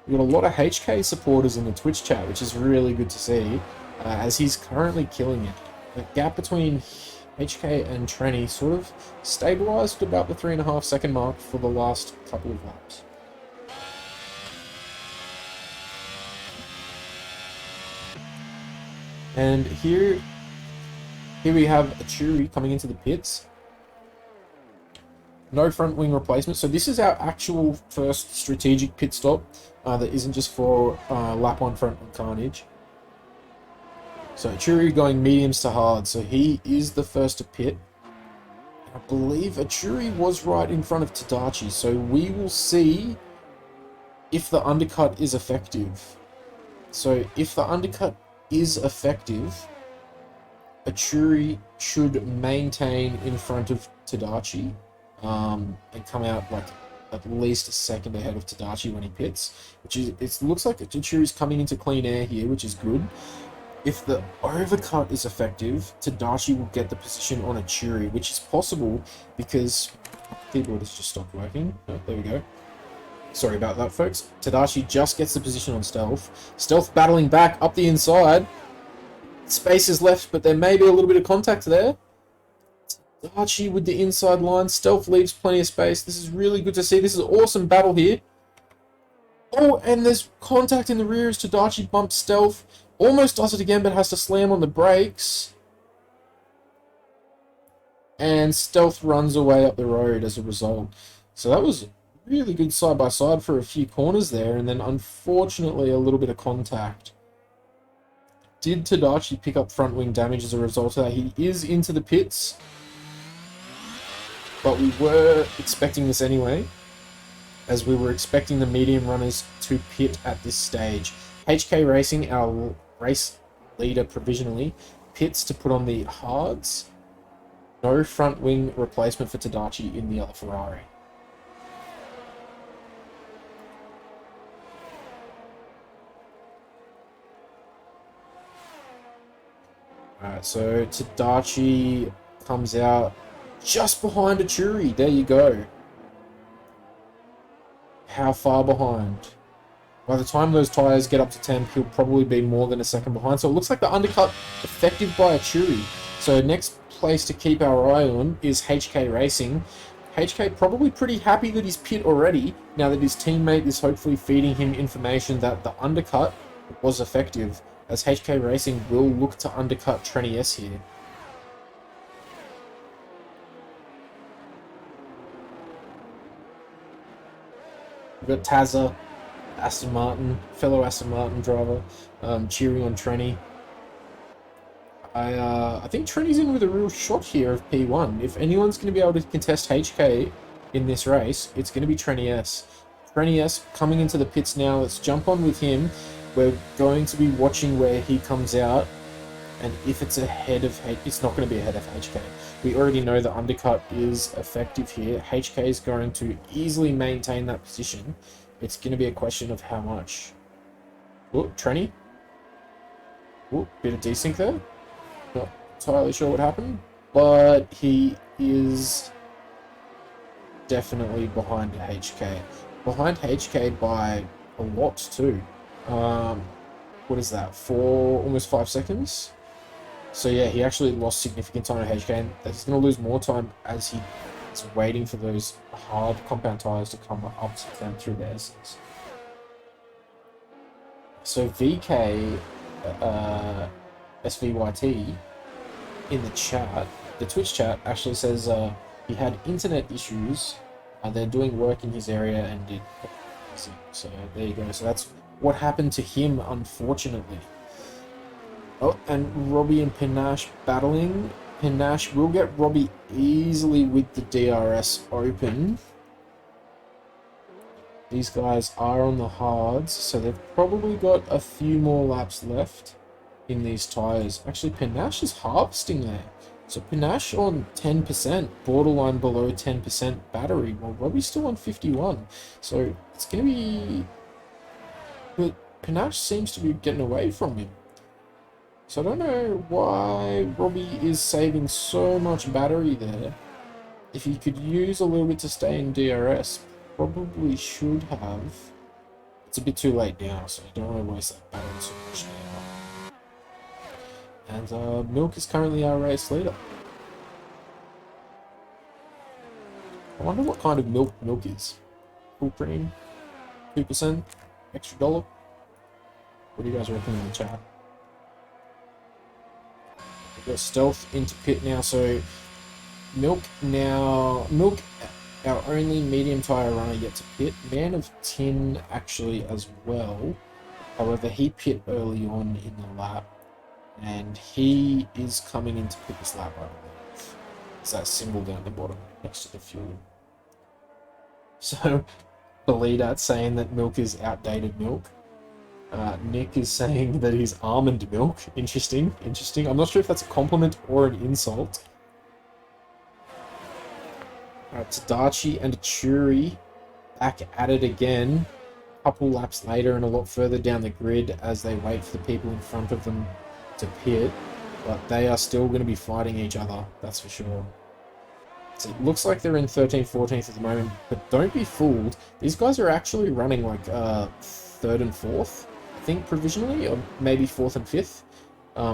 We've got a lot of HK supporters in the Twitch chat, which is really good to see, as he's currently killing it. The gap between HK and Trenny sort of stabilised at about the 3.5 second mark for the last couple of laps. And here we have Achuri coming into the pits. No front wing replacement. So this is our actual first strategic pit stop that isn't just for lap 1 front wing carnage. So Achuri going mediums to hard. So he is the first to pit. I believe Achuri was right in front of Tadachi. So we will see if the undercut is effective. So if the undercut is effective, Achuri should maintain in front of Tadachi and come out like at least a second ahead of Tadachi when he pits, which is, it looks like Achuri's coming into clean air here, which is good. If the overcut is effective, Tadachi will get the position on Achuri, which is possible because keyboard has just stopped working. Oh, there we go. Sorry about that, folks. Tadachi just gets the position on Stealth. Stealth battling back up the inside. Space is left, but there may be a little bit of contact there. Tadachi with the inside line. Stealth leaves plenty of space. This is really good to see. This is an awesome battle here. Oh, and there's contact in the rear as Tadachi bumps Stealth. Almost does it again, but has to slam on the brakes. And Stealth runs away up the road as a result. So that was really good side-by-side for a few corners there, and then unfortunately a little bit of contact. Did Tadachi pick up front wing damage as a result of that? He is into the pits, but we were expecting this anyway, as we were expecting the medium runners to pit at this stage. HK Racing, our race leader provisionally, pits to put on the hards. No front wing replacement for Tadachi in the other Ferrari. Alright, so Tadachi comes out just behind Achuri. There you go. How far behind? By the time those tyres get up to temp, he'll probably be more than a second behind. So it looks like the undercut effective by Achuri. So next place to keep our eye on is HK Racing. HK probably pretty happy that he's pit already, now that his teammate is hopefully feeding him information that the undercut was effective, as HK Racing will look to undercut Trenny S here. We've got Tazza, Aston Martin, fellow Aston Martin driver, cheering on Trenny. I think Trenny's in with a real shot here of P1. If anyone's going to be able to contest HK in this race, it's going to be Trenny S. Trenny S coming into the pits now. Let's jump on with him. We're going to be watching where he comes out, and if it's ahead of it's not going to be ahead of HK. We already know the undercut is effective here. HK is going to easily maintain that position. It's going to be a question of how much. Oh, Trenny. Oh, bit of desync there. Not entirely sure what happened, but he is definitely behind HK. Behind HK by a lot too. What is that? Almost 5 seconds. So yeah, he actually lost significant time at HK, and he's going to lose more time as he is waiting for those hard compound tires to come up to them through the S's. So VK SVYT in the chat, the Twitch chat, actually says he had internet issues. They're doing work in his area and did. So there you go. So that's what happened to him, unfortunately. Oh, and Robbie and Panache battling. Panache will get Robbie easily with the DRS open. These guys are on the hards, so they've probably got a few more laps left in these tyres. Actually, Panache is harvesting there. So Panache on 10%, borderline below 10% battery, while Robbie's still on 51. So it's going to be... But Panache seems to be getting away from him. So I don't know why Robbie is saving so much battery there. If he could use a little bit to stay in DRS, probably should have. It's a bit too late now, so I don't want to waste that battery so much now. And Milk is currently our race leader. I wonder what kind of milk is. Full cream? 2%? Extra dollar? What do you guys reckon in the chat? We've got Stealth into pit now, so Milk, our only medium tyre runner yet to pit. Man of Tin actually as well. However, he pit early on in the lap, and he is coming into pit this lap, I believe. It's that symbol down the bottom next to the fuel. So, Belidat saying that milk is outdated milk. Nick is saying that he's almond milk. Interesting, interesting. I'm not sure if that's a compliment or an insult. Tadachi and Churi back at it again. A couple laps later and a lot further down the grid as they wait for the people in front of them to pit. But they are still going to be fighting each other, that's for sure. So it looks like they're in 13th, 14th at the moment, but don't be fooled. These guys are actually running like 3rd and 4th, I think, provisionally, or maybe 4th and 5th,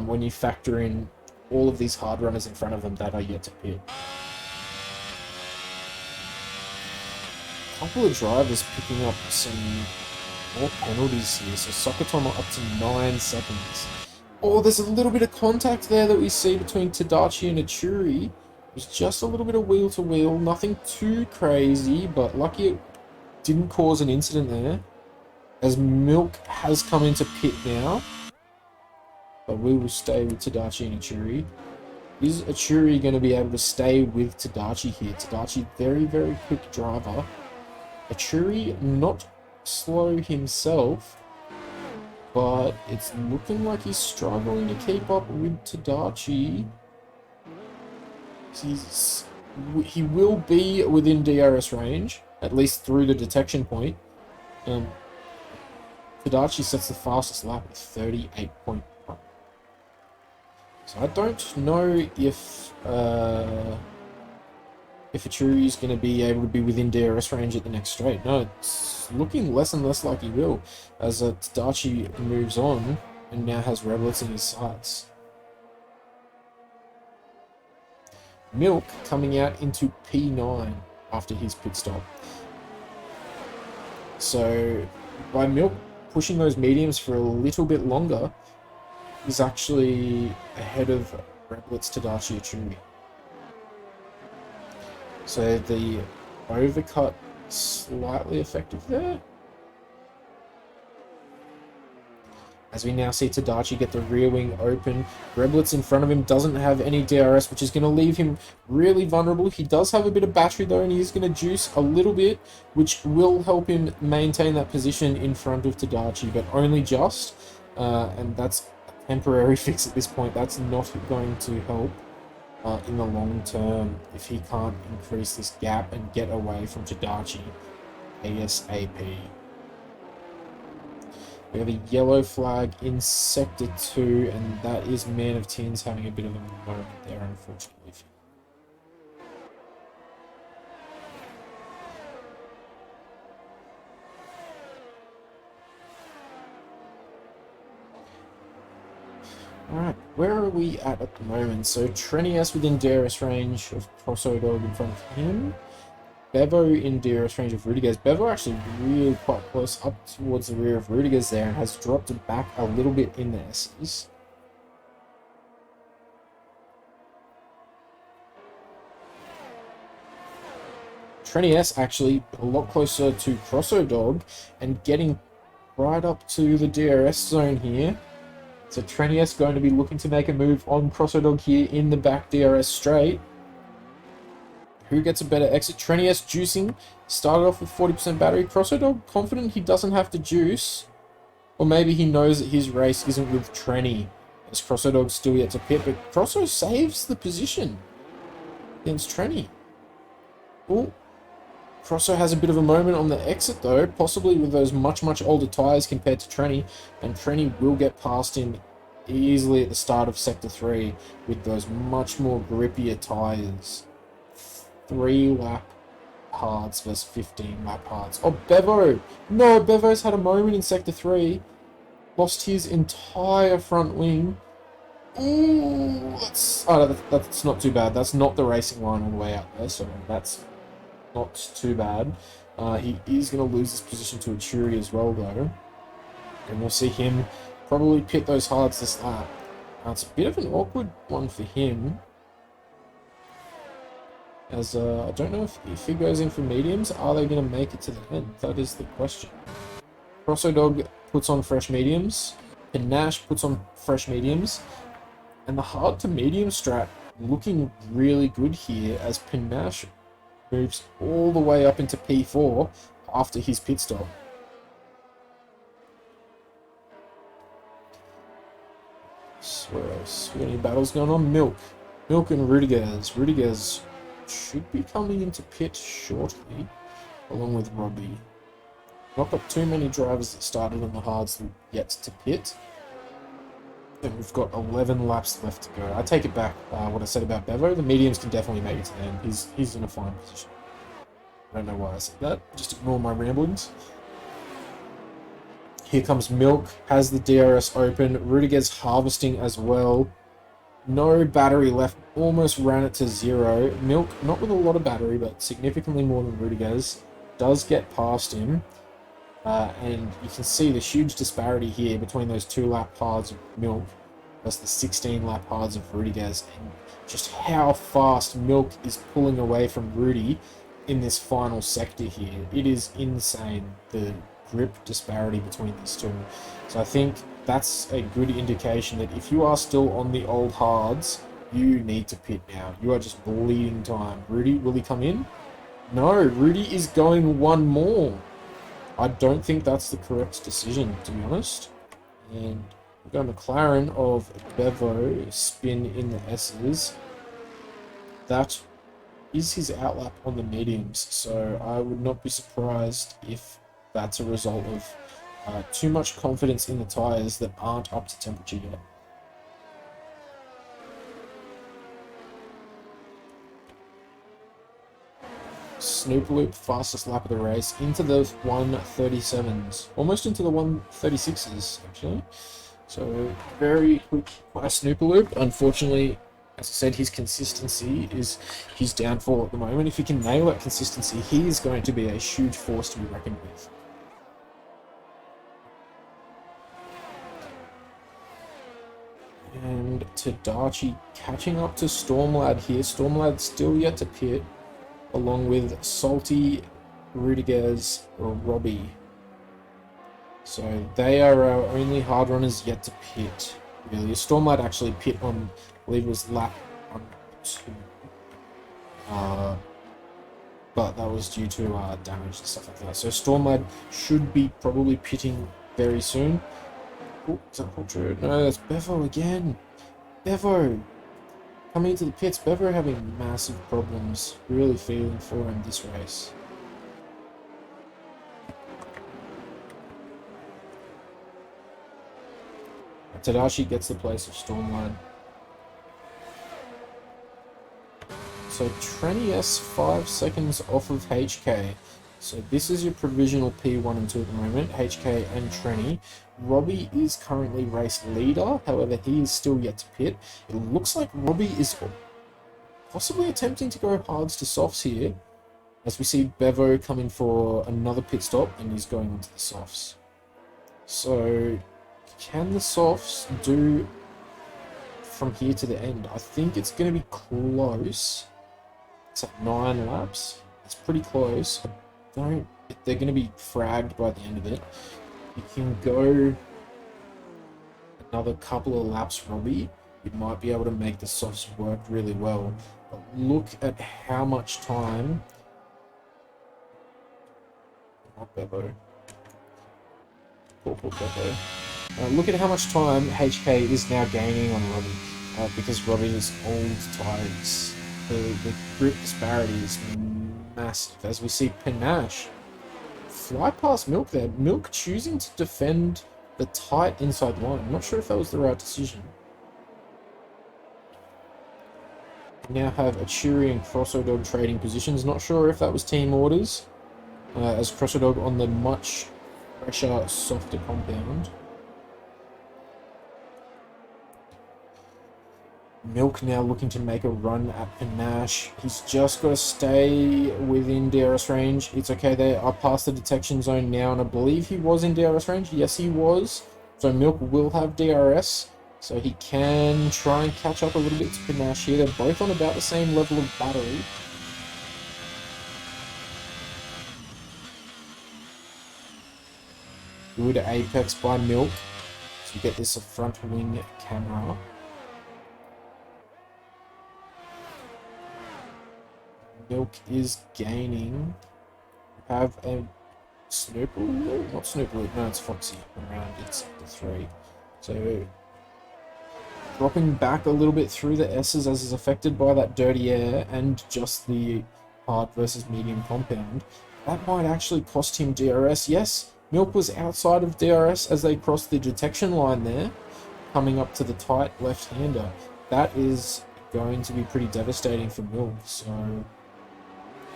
when you factor in all of these hard runners in front of them that are yet to pit. A couple of drivers picking up some more penalties here, so Sokotomo up to 9 seconds. Oh, there's a little bit of contact there that we see between Tadachi and Achuri. It was just a little bit of wheel-to-wheel, nothing too crazy, but lucky it didn't cause an incident there. As Milk has come into pit now, but we will stay with Tadachi and Achuri. Is Achuri going to be able to stay with Tadachi here? Tadachi, very, very quick driver. Achuri, not slow himself, but it's looking like he's struggling to keep up with Tadachi. He will be within DRS range, at least through the detection point. Tadachi sets the fastest lap at 38.1. So I don't know if Achuri is going to be able to be within DRS range at the next straight. No, it's looking less and less like he will, as Tadachi moves on and now has Rebels in his sights. Milk coming out into P9 after his pit stop. So by Milk pushing those mediums for a little bit longer, he's actually ahead of Rebels, Tadachi, Achuri. So the overcut slightly effective there. As we now see Tadachi get the rear wing open. Rebelitz in front of him doesn't have any DRS, which is going to leave him really vulnerable. He does have a bit of battery though, and he's going to juice a little bit, which will help him maintain that position in front of Tadachi, but only just. And that's a temporary fix at this point. That's not going to help in the long term if he can't increase this gap and get away from Tadachi ASAP. We have a yellow flag in Sector 2, and that is Man of Tins having a bit of a moment there, unfortunately. Alright, where are we at the moment? So Trenias within DRS range of Crosso Dog in front of him. Bevo in DRS range of Rudiger's. Bevo actually really quite close up towards the rear of Rudiger's there and has dropped it back a little bit in the S's. Trenny S actually a lot closer to Crosso Dog and getting right up to the DRS zone here. So Trenny S going to be looking to make a move on Crosso Dog here in the back DRS straight. Who gets a better exit? Trenny S juicing. Started off with 40% battery. Crosso Dog confident he doesn't have to juice. Or maybe he knows that his race isn't with Trenny, as Crosso Dog's still yet to pit. But Crosso saves the position against Trenny. Oh, Crosso has a bit of a moment on the exit though, possibly with those much older tyres compared to Trenny. And Trenny will get past him easily at the start of Sector 3 with those much more grippier tyres. 3-lap hards versus 15-lap hards. Oh, Bevo! No, Bevo's had a moment in Sector 3. Lost his entire front wing. Ooh, that's not too bad. That's not the racing line all the way out there, so that's not too bad. He is going to lose his position to Achuri as well, though. And we'll see him probably pit those hards this lap. It's a bit of an awkward one for him. As I don't know if he goes in for mediums, are they going to make it to the end? That is the question. Crosso Dog puts on fresh mediums. Panache puts on fresh mediums. And the hard to medium strat looking really good here as Panache moves all the way up into P4 after his pit stop. So where else? We got any battles going on? Milk and Rudiger's. Rudiger's should be coming into pit shortly, along with Robbie. Not got too many drivers that started on the hards yet to pit. And we've got 11 laps left to go. I take it back what I said about Bevo. The mediums can definitely make it to the end. He's in a fine position. I don't know why I said that. Just ignore my ramblings. Here comes Milk. Has the DRS open. Rudiger's harvesting as well. No battery left. Almost ran it to 0. Milk, not with a lot of battery, but significantly more than Rudiger's. Does get past him. And you can see the huge disparity here between those 2-lap hards of Milk versus the 16-lap hards of Rudiger's, and just how fast Milk is pulling away from Rudy in this final sector here. It is insane, the grip disparity between these two. So I think that's a good indication that if you are still on the old hards, you need to pit now. You are just bleeding time. Rudy, will he come in? No, Rudy is going one more. I don't think that's the correct decision, to be honest. And we've got McLaren of Bevo spin in the S's. That is his outlap on the mediums, so I would not be surprised if that's a result of too much confidence in the tyres that aren't up to temperature yet. Snoop Loop, fastest lap of the race, into the 137s. Almost into the 136s, actually. So, very quick by Snoop Loop. Unfortunately, as I said, his consistency is his downfall at the moment. If he can nail that consistency, he is going to be a huge force to be reckoned with. And Tadachi catching up to Stormlad here. Stormlad still yet to pit, along with Salty, Rudiger's, or Robbie. So they are our only hard runners yet to pit. Really, Stormlad actually pit on, I believe it was lap 2. But that was due to damage and stuff like that. So Stormlad should be probably pitting very soon. Oh, is that Ultra? No, that's Bevo again. Bevo! Coming into the pits, Bevo having massive problems. Really feeling for him this race. Tadashi gets the place of Stormlad. So Trenny S 5 seconds off of HK. So this is your provisional P1 and 2 at the moment, HK and Trenny. Robbie is currently race leader, however he is still yet to pit. It looks like Robbie is possibly attempting to go hards to softs here, as we see Bevo coming for another pit stop and he's going into the softs. So can the softs do from here to the end? I think it's going to be close. It's at 9 laps. I It's pretty close. Don't. They're going to be fragged by the end of it. You can go another couple of laps, Robbie. You might be able to make the softs work really well. But look at how much time. Not Bevo. Poor Bevo. Look at how much time HK is now gaining on Robbie. Because Robbie's old tires. The grip disparity is massive. As we see Panache fly past Milk there. Milk choosing to defend the tight inside line. I'm not sure if that was the right decision. We now have Achiri and Crossodog trading positions. Not sure if that was team orders. As Crossodog on the much fresher, softer compound. Milk now looking to make a run at Panache. He's just got to stay within DRS range. It's okay, they are past the detection zone now, and I believe he was in DRS range. Yes, he was. So Milk will have DRS, so he can try and catch up a little bit to Panache here. They're both on about the same level of battery. Good apex by Milk to get this front wing camera. Milk is gaining. Have a Snoople? Not Snoople, no, it's Foxy around in sector 3. So, dropping back a little bit through the S's as is affected by that dirty air and just the hard versus medium compound. That might actually cost him DRS. Yes, Milk was outside of DRS as they crossed the detection line there, coming up to the tight left-hander. That is going to be pretty devastating for Milk, so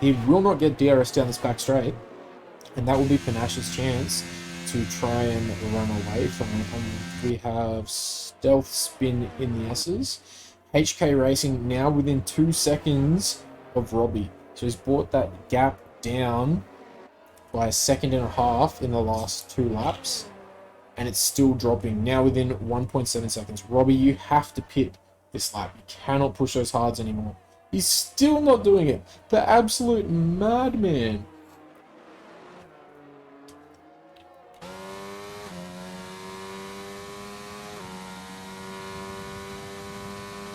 he will not get DRS down this back straight, and that will be Panache's chance to try and run away from it. We have Stealth Spin in the S's. HK Racing now within 2 seconds of Robbie. So he's brought that gap down by 1.5 seconds in the last 2 laps, and it's still dropping. Now within 1.7 seconds. Robbie, you have to pit this lap. You cannot push those hards anymore. He's still not doing it. The absolute madman.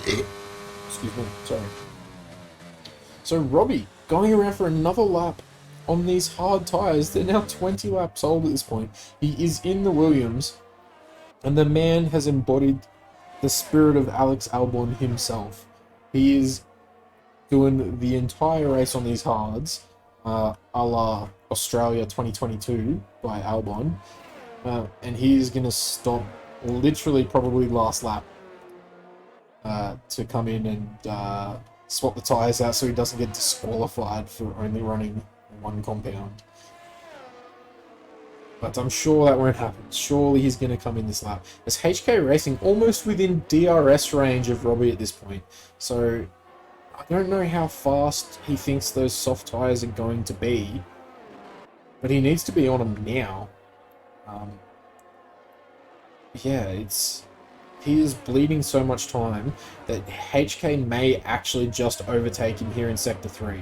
Excuse me, sorry. So Robbie, going around for another lap on these hard tyres. They're now 20 laps old at this point. He is in the Williams, and the man has embodied the spirit of Alex Albon himself. He is doing the entire race on these hards, a la Australia 2022 by Albon, and he is going to stop literally probably last lap to come in and swap the tyres out so he doesn't get disqualified for only running one compound. But I'm sure that won't happen. Surely he's going to come in this lap. As HK Racing almost within DRS range of Robbie at this point. So I don't know how fast he thinks those soft tyres are going to be, but he needs to be on them now. Yeah, he is bleeding so much time that HK may actually just overtake him here in Sector 3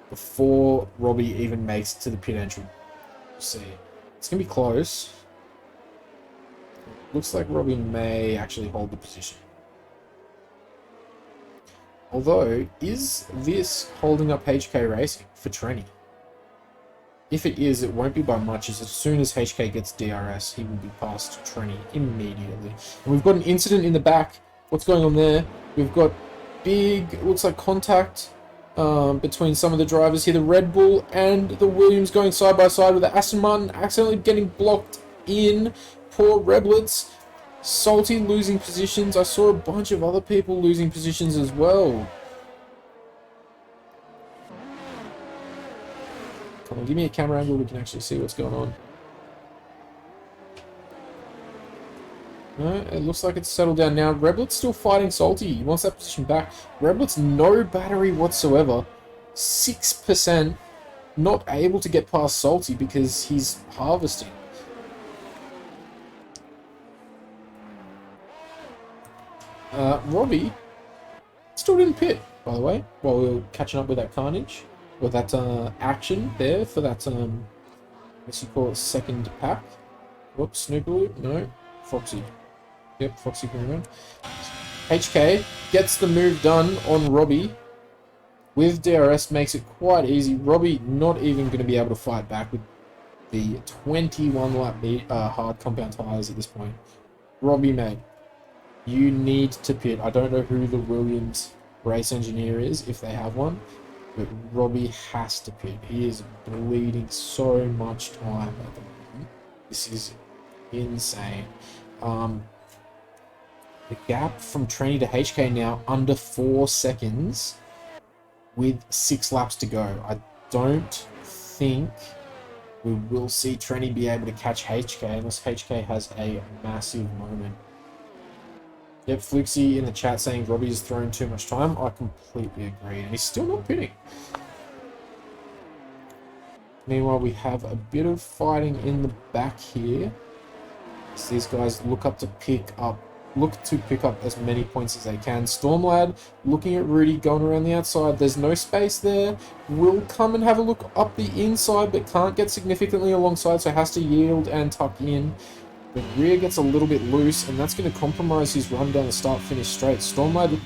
before Robbie even makes it to the pit entry. We'll see. It's going to be close. Looks like Robbie may actually hold the position. Although, is this holding up HK Racing for Trenny? If it is, it won't be by much, as soon as HK gets DRS, he will be past Trenny immediately. And we've got an incident in the back. What's going on there? We've got big, looks like contact between some of the drivers here. The Red Bull and the Williams going side by side, with the Aston Martin accidentally getting blocked in. Poor Reblets. Salty losing positions. I saw a bunch of other people losing positions as well. Come on, give me a camera angle we can actually see what's going on. No, it looks like it's settled down now. Reblet's still fighting Salty. He wants that position back. Reblet's no battery whatsoever. 6%. Not able to get past Salty because he's harvesting. Robbie still didn't pit, by the way, while we were catching up with that carnage. or that action there for that I guess you call it second pack. Whoops, Snoopaloo, no, Foxy. Yep, Foxy coming around. HK gets the move done on Robbie. With DRS makes it quite easy. Robbie not even going to be able to fight back with the 21 lap hard compound tyres at this point. Robbie, mate, you need to pit. I don't know who the Williams race engineer is, if they have one, but Robbie has to pit. He is bleeding so much time at the moment. This is insane. The gap from Trenny to HK now under 4 seconds with 6 laps to go. I don't think we will see Trenny be able to catch HK unless HK has a massive moment. Yep, Fluxy in the chat saying Robbie's thrown too much time. I completely agree, and he's still not pitting. Meanwhile, we have a bit of fighting in the back here. So these guys look to pick up as many points as they can. Stormlad looking at Rudy going around the outside. There's no space there. Will come and have a look up the inside, but can't get significantly alongside, so has to yield and tuck in. The rear gets a little bit loose, and that's going to compromise his run down the start-finish straight. Stormlad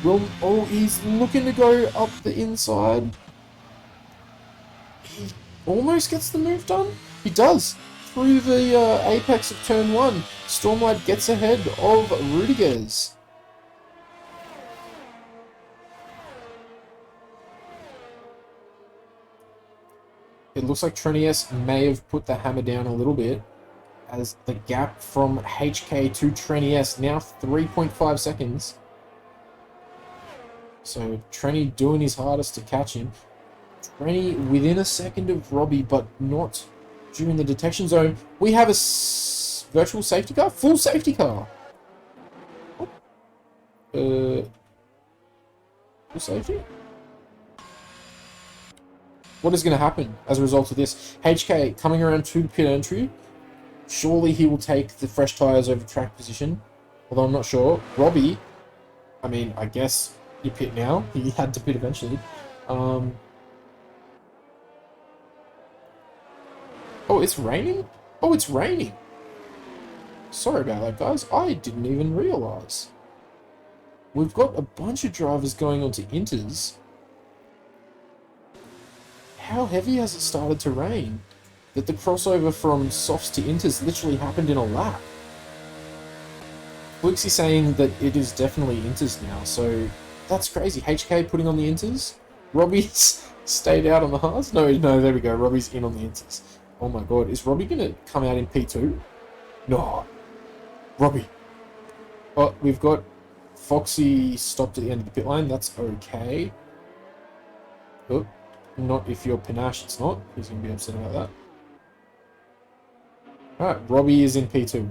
will... Oh, he's looking to go up the inside. He almost gets the move done. He does. Through the apex of turn 1, Stormlight gets ahead of Rudiger's. It looks like Trenny S may have put the hammer down a little bit, as the gap from HK to Trenny S now 3.5 seconds. So Trenny doing his hardest to catch him. Trenny within a second of Robbie, but not during the detection zone. We have a virtual safety car? Full safety car. Full safety? What is going to happen as a result of this? HK coming around to the pit entry. Surely he will take the fresh tyres over track position. Although I'm not sure. Robbie, I mean, I guess you pit now. He had to pit eventually. Oh, it's raining? Oh, it's raining. Sorry about that, guys. I didn't even realise. We've got a bunch of drivers going on to inters. How heavy has it started to rain that the crossover from softs to inters literally happened in a lap? Fluxy saying that it is definitely inters now, so that's crazy. HK putting on the inters. Robbie's stayed out on the hards. No, there we go. Robbie's in on the inters. Oh my god, is Robbie going to come out in P2? No. Robbie. Oh, we've got Foxy stopped at the end of the pit lane. That's okay. Oh, not if you're Panache, it's not. He's going to be upset about that. Alright, Robbie is in P2.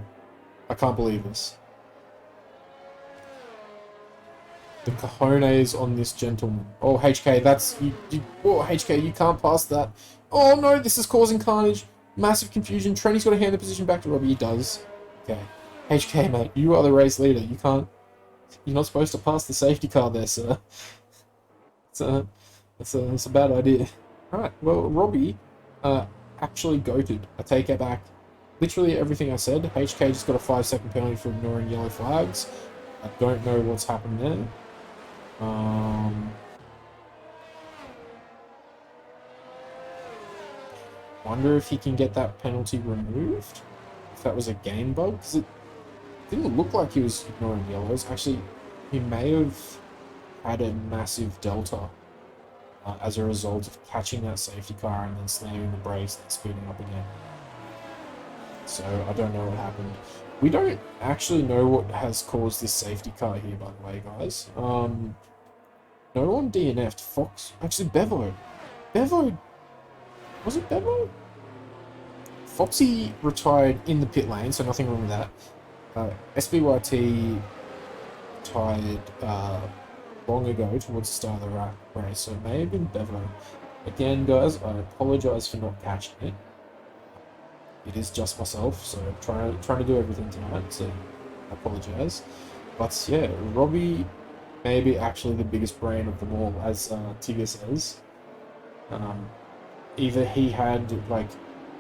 I can't believe this. The cojones on this gentleman. Oh, HK, that's... Oh, HK, you can't pass that. Oh no, this is causing carnage. Massive confusion. Trenny's got to hand the position back to Robbie. He does. Okay. HK, mate, you are the race leader. You can't... You're not supposed to pass the safety car there, sir. It's a bad idea. Alright, well, Robbie actually goated. I take it back. Literally everything I said. HK just got a 5-second penalty for ignoring yellow flags. I don't know what's happened there. Wonder if he can get that penalty removed? If that was a game bug? Because it didn't look like he was ignoring yellows. Actually, he may have had a massive delta as a result of catching that safety car and then slamming the brakes and speeding up again. So, I don't know what happened. We don't actually know what has caused this safety car here, by the way, guys. No one DNF'd. Fox... Actually, Bevo. Bevo... Was it Bevo? Foxy retired in the pit lane, so nothing wrong with that. SBYT retired long ago towards the start of the race, so it may have been Bevo. Again, guys, I apologise for not catching it. It is just myself, so I'm trying to do everything tonight, so I apologise. But yeah, Robbie may be actually the biggest brain of them all, as Tigger says. Either he had like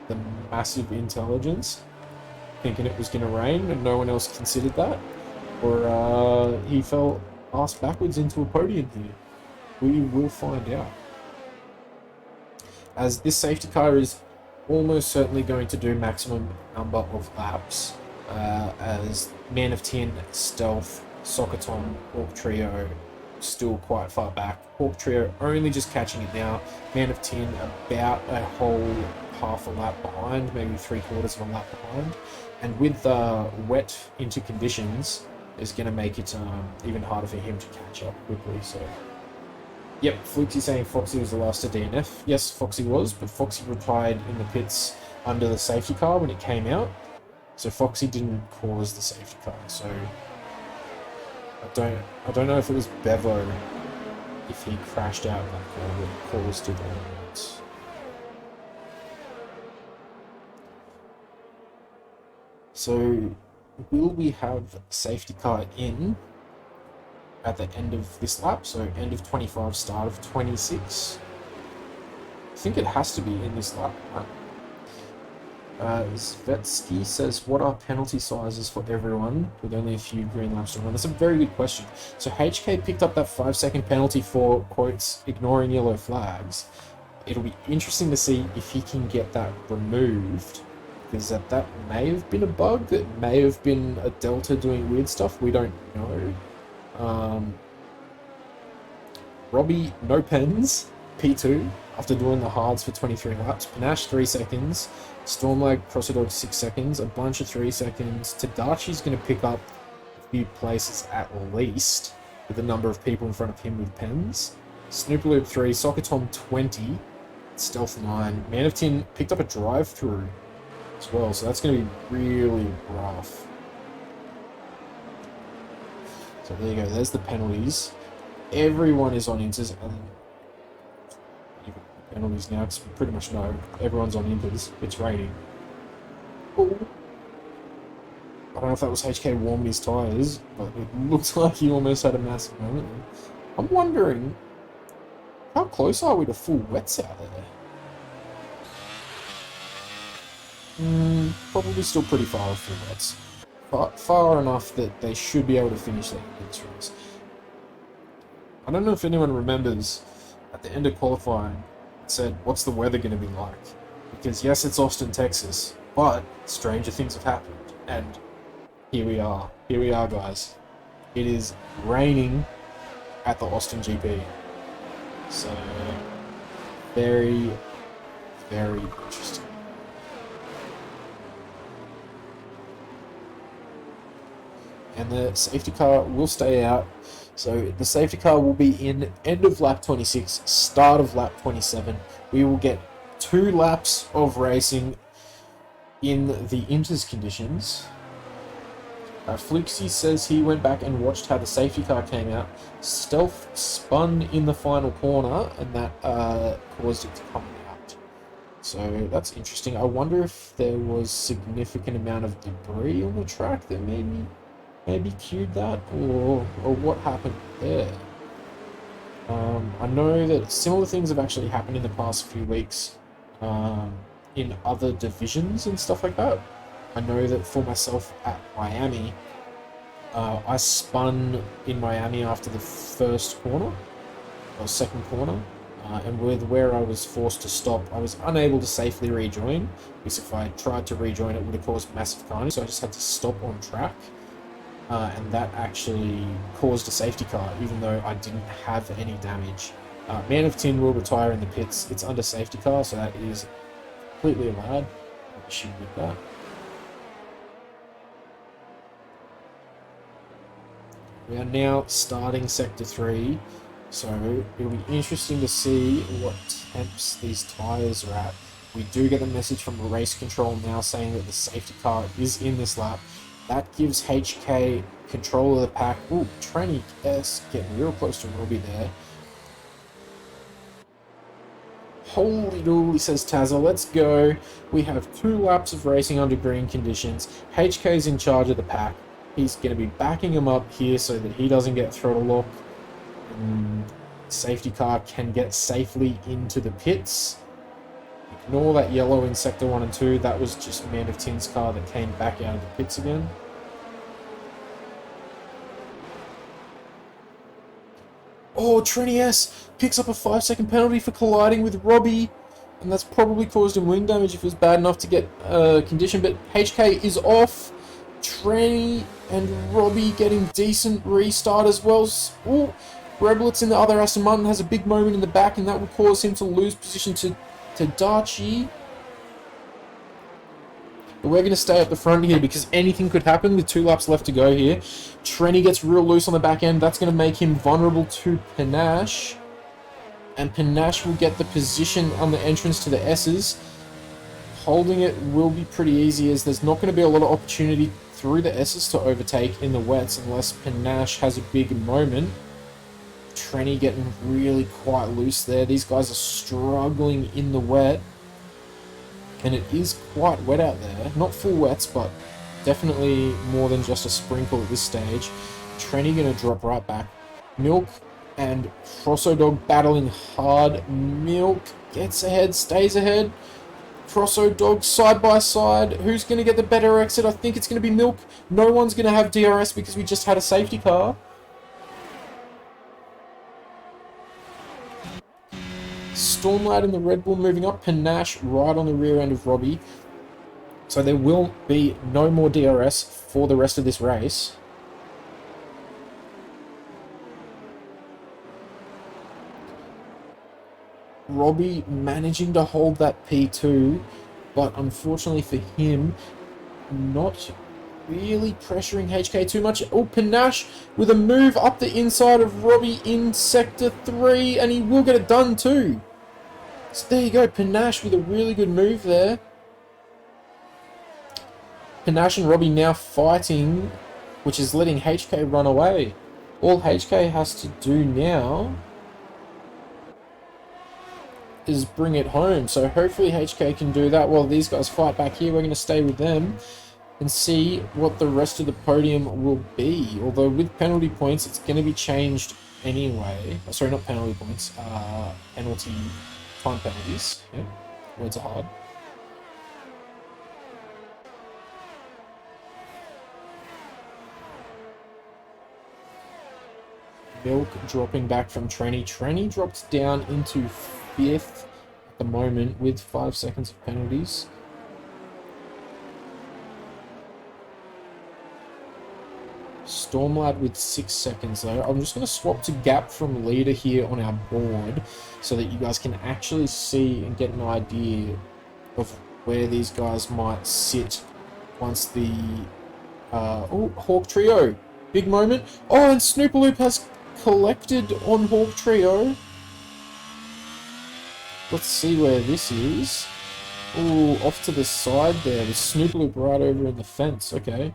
the massive intelligence, thinking it was going to rain and no one else considered that, or he fell ass backwards into a podium here. We will find out. As this safety car is almost certainly going to do maximum number of laps, as Man of Tin, Stealth, Soccerton, Hawk Trio still quite far back. Hawk Trio only just catching it now. Man of Tin about a whole half a lap behind, maybe 3/4 of a lap behind. And with wet into conditions, is going to make it even harder for him to catch up quickly. So, yep, Fluxy saying Foxy was the last to DNF. Yes, Foxy was, but Foxy retired in the pits under the safety car when it came out. So Foxy didn't cause the safety car. So I don't know if it was Bevo, if he crashed out in that car that caused it or not. So will we have safety car in at the end of this lap? So end of 25, start of 26. I think it has to be in this lap, right? Svetsky says, what are penalty sizes for everyone with only a few green laps to run? That's a very good question. So HK picked up that 5-second penalty for, quotes, ignoring yellow flags. It'll be interesting to see if he can get that removed, because that may have been a bug, that may have been a Delta doing weird stuff, we don't know. Robbie, no pens, P2, after doing the hards for 23 laps. Panache, 3 seconds. Stormlag, Crossadog, 6 seconds. A bunch of 3 seconds. Tadachi's going to pick up a few places at least, with a number of people in front of him with pens. Snoopaloop, 3. Soccer Tom, 20. Stealth, 9. Man of Tin picked up a drive-through as well, so that's going to be really rough. So there you go, there's the penalties. Everyone is on inters, and penalties now, because we pretty much know everyone's on inters. It's raining. Ooh. I don't know if that was HK warming his tyres, but it looks like he almost had a massive moment. I'm wondering, how close are we to full wets out there? Probably still pretty far off full wets. Far enough that they should be able to finish their pits race. I don't know if anyone remembers, at the end of qualifying, it said, what's the weather going to be like? Because yes, it's Austin, Texas, but stranger things have happened. And here we are. Here we are, guys. It is raining at the Austin GP. So, very, very interesting. And the safety car will stay out. So the safety car will be in end of lap 26, start of lap 27. We will get 2 laps of racing in the inters conditions. Fluxy says he went back and watched how the safety car came out. Stealth spun in the final corner, and that caused it to come out. So that's interesting. I wonder if there was significant amount of debris on the track that maybe cued that, or what happened there. I know that similar things have actually happened in the past few weeks in other divisions and stuff like that. I know that for myself at Miami, I spun in Miami after the first corner, or second corner, and with where I was forced to stop, I was unable to safely rejoin, because if I tried to rejoin it would have caused massive carnage, so I just had to stop on track. And that actually caused a safety car, even though I didn't have any damage. Man of Tin will retire in the pits. It's under safety car, so that is completely allowed. No issue with that. We are now starting Sector 3, so it'll be interesting to see what temps these tyres are at. We do get a message from race control now saying that the safety car is in this lap. That gives HK control of the pack. Ooh, Tranny S getting real close to Robbie there. Holy dooly, says Tazza. Let's go. We have 2 laps of racing under green conditions. HK's in charge of the pack. He's going to be backing him up here so that he doesn't get throttle lock. safety car can get safely into the pits. Ignore that yellow in Sector 1 and 2. That was just Man of Tin's car that came back out of the pits again. Oh, Trenny S picks up a 5-second penalty for colliding with Robbie. And that's probably caused him wing damage if it was bad enough to get condition. But HK is off. Trenny and Robbie getting decent restart as well. Oh, Reblitz in the other Aston Martin has a big moment in the back, and that will cause him to lose position to Darchi. But we're going to stay at the front here because anything could happen with 2 laps left to go here. Trenny gets real loose on the back end. That's going to make him vulnerable to Panache. And Panache will get the position on the entrance to the S's. Holding it will be pretty easy as there's not going to be a lot of opportunity through the S's to overtake in the wets unless Panache has a big moment. Trenny getting really quite loose there. These guys are struggling in the wet. And it is quite wet out there. Not full wets, but definitely more than just a sprinkle at this stage. Trenny going to drop right back. Milk and Crosso Dog battling hard. Milk gets ahead, stays ahead. Crosso Dog side by side. Who's going to get the better exit? I think it's going to be Milk. No one's going to have DRS because we just had a safety car. Stormlad in the Red Bull moving up. Panache right on the rear end of Robbie. So there will be no more DRS for the rest of this race. Robbie managing to hold that P2, but unfortunately for him, not really pressuring HK too much. Oh, Panache with a move up the inside of Robbie in Sector 3, and he will get it done too. So there you go, Panache with a really good move there. Panache and Robbie now fighting, which is letting HK run away. All HK has to do now is bring it home. So hopefully HK can do that while these guys fight back here. We're going to stay with them and see what the rest of the podium will be. Although with penalty points, it's going to be changed anyway. Sorry, not penalty points. Penalty time penalties. Yeah, words are hard. Milk dropping back from Trenny. Trenny dropped down into 5th at the moment with 5 seconds of penalties. Stormlad with 6 seconds though. I'm just going to swap to gap from leader here on our board so that you guys can actually see and get an idea of where these guys might sit once the oh, Hawk Trio. Big moment. Oh, and Snoopaloop has collected on Hawk Trio. Let's see where this is. Oh, off to the side there with Snoopaloop right over in the fence. Okay.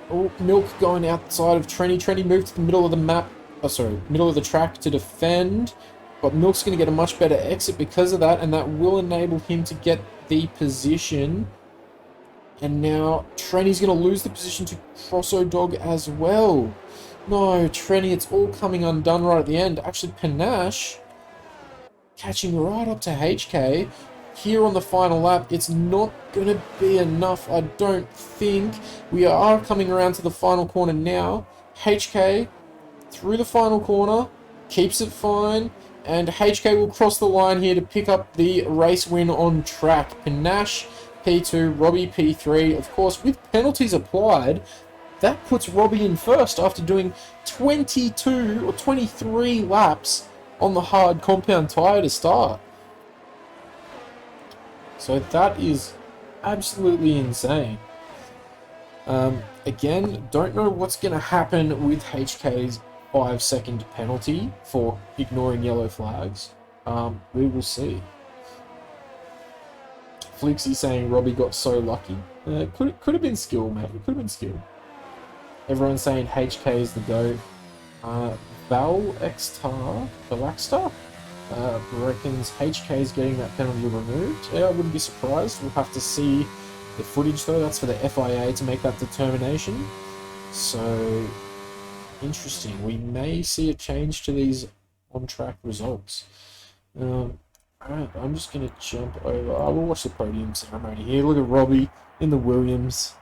Oh, Milk going outside of Trenny. Trenny moved to the middle of the map. Oh, sorry, middle of the track to defend. But Milk's going to get a much better exit because of that, and that will enable him to get the position. And now Trenny's going to lose the position to Crosso Dog as well. No, Trenny, it's all coming undone right at the end. Actually, Panache catching right up to HK. Here on the final lap, it's not going to be enough, I don't think. We are coming around to the final corner now. HK through the final corner, keeps it fine, and HK will cross the line here to pick up the race win on track. Panache P2, Robbie P3. Of course, with penalties applied, that puts Robbie in first after doing 22 or 23 laps on the hard compound tyre to start. So that is absolutely insane. Again, don't know what's going to happen with HK's 5-second penalty for ignoring yellow flags. We will see. Flixie saying Robbie got so lucky. Could have been skill, mate. It could have been skill. Everyone's saying HK is the GOAT. Valaxstar reckons HK is getting that penalty removed. Yeah, I wouldn't be surprised. We'll have to see the footage though. That's for the FIA to make that determination. So Interesting. We may see a change to these on-track results. Alright, I'm just going to jump over. I will watch the podium ceremony here. Look at Robbie in the Williams,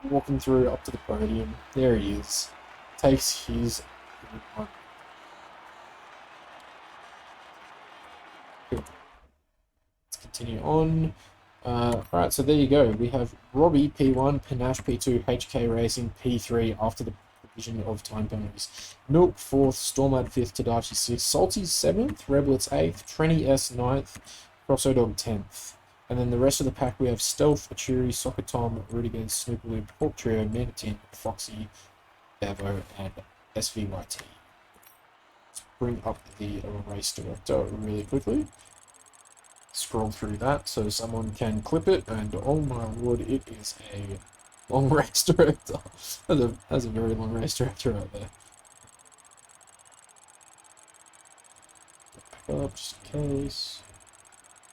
walking through up to the podium. There he is. Takes his... Let's continue on. Alright, so there you go. We have Robbie P1, Panache P2, HK Racing P3 after the provision of time penalties. Milk 4th, Stormad 5th, Tadachi 6th, Salty 7th, Reblitz 8th, Trenny S 9th, Crossodog 10th. And then the rest of the pack we have Stealth, Achuri, Soccer Tom, Rudiger, Snoopaloop, Pork Trio, Manatin, Foxy, Devo, and SVYT. Let's bring up the race director really quickly. Scroll through that so someone can clip it, and oh my lord, it is a long race director. That's a very long race director right there. Back up just in case.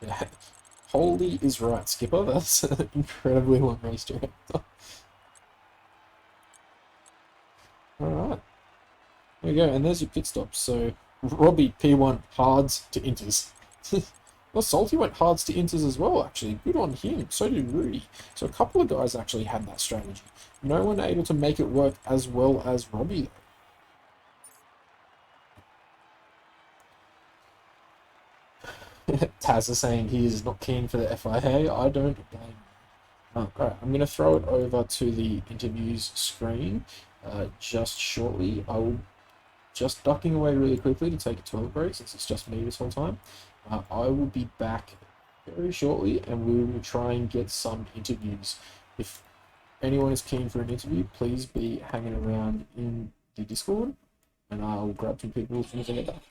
Yeah. Holy is right, Skipper. That's an incredibly long race director. Alright. There we go, and there's your pit stops. So Robbie P1 hards to inters. Well, Salty went hards to inters as well, actually. Good on him. So did Rudy. So a couple of guys actually had that strategy. No one able to make it work as well as Robbie, though. Taz is saying he is not keen for the FIA. I don't blame him. Alright, I'm going to throw it over to the interviews screen just shortly. I will just ducking away really quickly to take a toilet break since it's just me this whole time. I will be back very shortly, and we will try and get some interviews. If anyone is keen for an interview, please be hanging around in the Discord, and I'll grab some people as soon as I get back.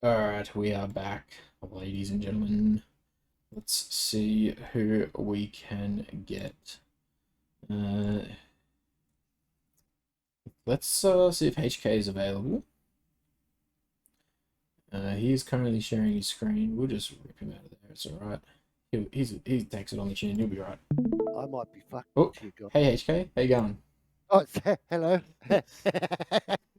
Alright, we are back, ladies and gentlemen. Let's see who we can get. Let's see if HK is available. He is currently sharing his screen. We'll just rip him out of there. It's alright. He takes it on the chin. You'll be right. I might be fucked. Oh, hey HK, how you going? Oh, hello.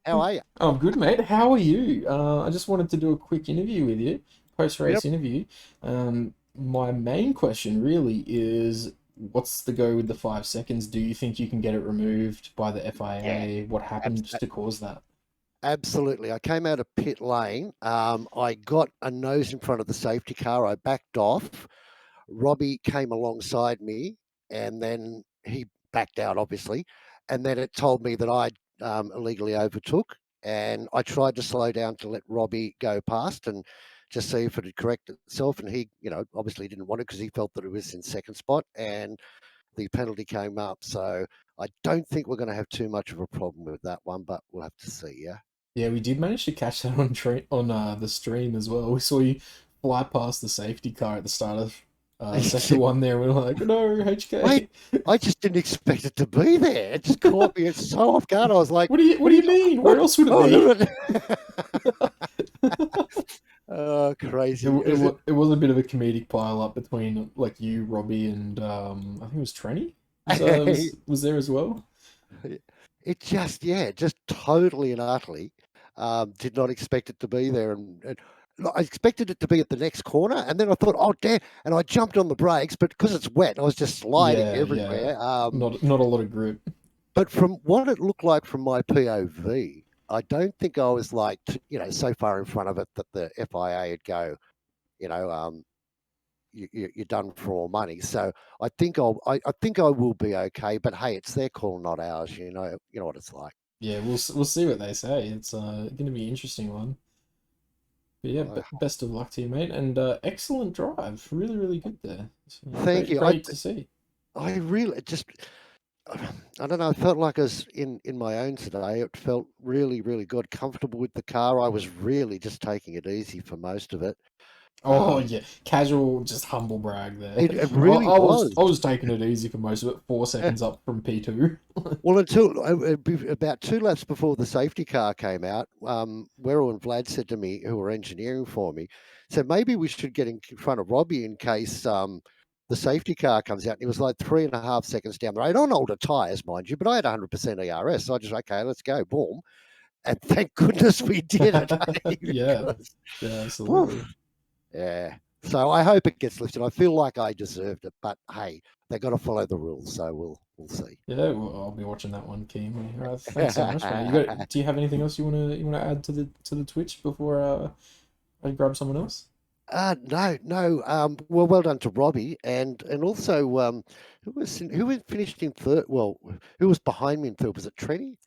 How are you? I'm good, mate. How are you? I just wanted to do a quick interview with you, post-race interview. My main question really is, what's the go with the 5 seconds? Do you think you can get it removed by the FIA? What happened to cause that? Absolutely. I came out of pit lane. I got a nose in front of the safety car. I backed off. Robbie came alongside me, and then he backed out, obviously. And then it told me that I illegally overtook. And I tried to slow down to let Robbie go past and just see if it had corrected itself. And he, obviously didn't want it because he felt that it was in second spot. And the penalty came up. So I don't think we're going to have too much of a problem with that one, but we'll have to see. Yeah. Yeah, we did manage to catch that on the stream as well. We saw you fly past the safety car at the start of sector one there. We're like, no, HK. I just didn't expect it to be there. It just caught me so off guard. I was like, What do you mean? Where else would it be? Oh, crazy. It was a bit of a comedic pile up between like you, Robbie, and I think it was Trenny was there as well. It just, yeah, just totally and utterly did not expect it to be there. And I expected it to be at the next corner. And then I thought, oh, damn. And I jumped on the brakes, but because it's wet, I was just sliding everywhere. Not a lot of grip. But from what it looked like from my POV, I don't think I was like, so far in front of it that the FIA would go, you know, you're done for all money. So I think I think I will be okay. But hey, it's their call, not ours. You know what it's like. Yeah, we'll see what they say. It's going to be an interesting one. But yeah, best of luck to you, mate, and excellent drive. Really, really good there. So, Thank you. Great to see. I really just, I don't know. I felt like I was in my own today. It felt really, really good, comfortable with the car. I was really just taking it easy for most of it. Oh yeah, casual, just humble brag there. It really was. I was taking it easy for most of it. 4 seconds up from P2. Well, until about 2 laps before the safety car came out, Werrell and Vlad said to me, who were engineering for me, said maybe we should get in front of Robbie in case the safety car comes out. And he was like 3.5 seconds down the road on older tyres, mind you, but I had 100% ERS. So I just, okay, let's go, boom. And thank goodness we did it. Yeah, absolutely. Yeah. So I hope it gets lifted. I feel like I deserved it, but hey, they got to follow the rules, so we'll see. Yeah, well, I'll be watching that one keenly. Thanks so much, mate. Do you have anything else you wanna add to the Twitch before I grab someone else? No. Well done to Robbie, and also who finished in third? Well, who was behind me in third? Was it Trenny?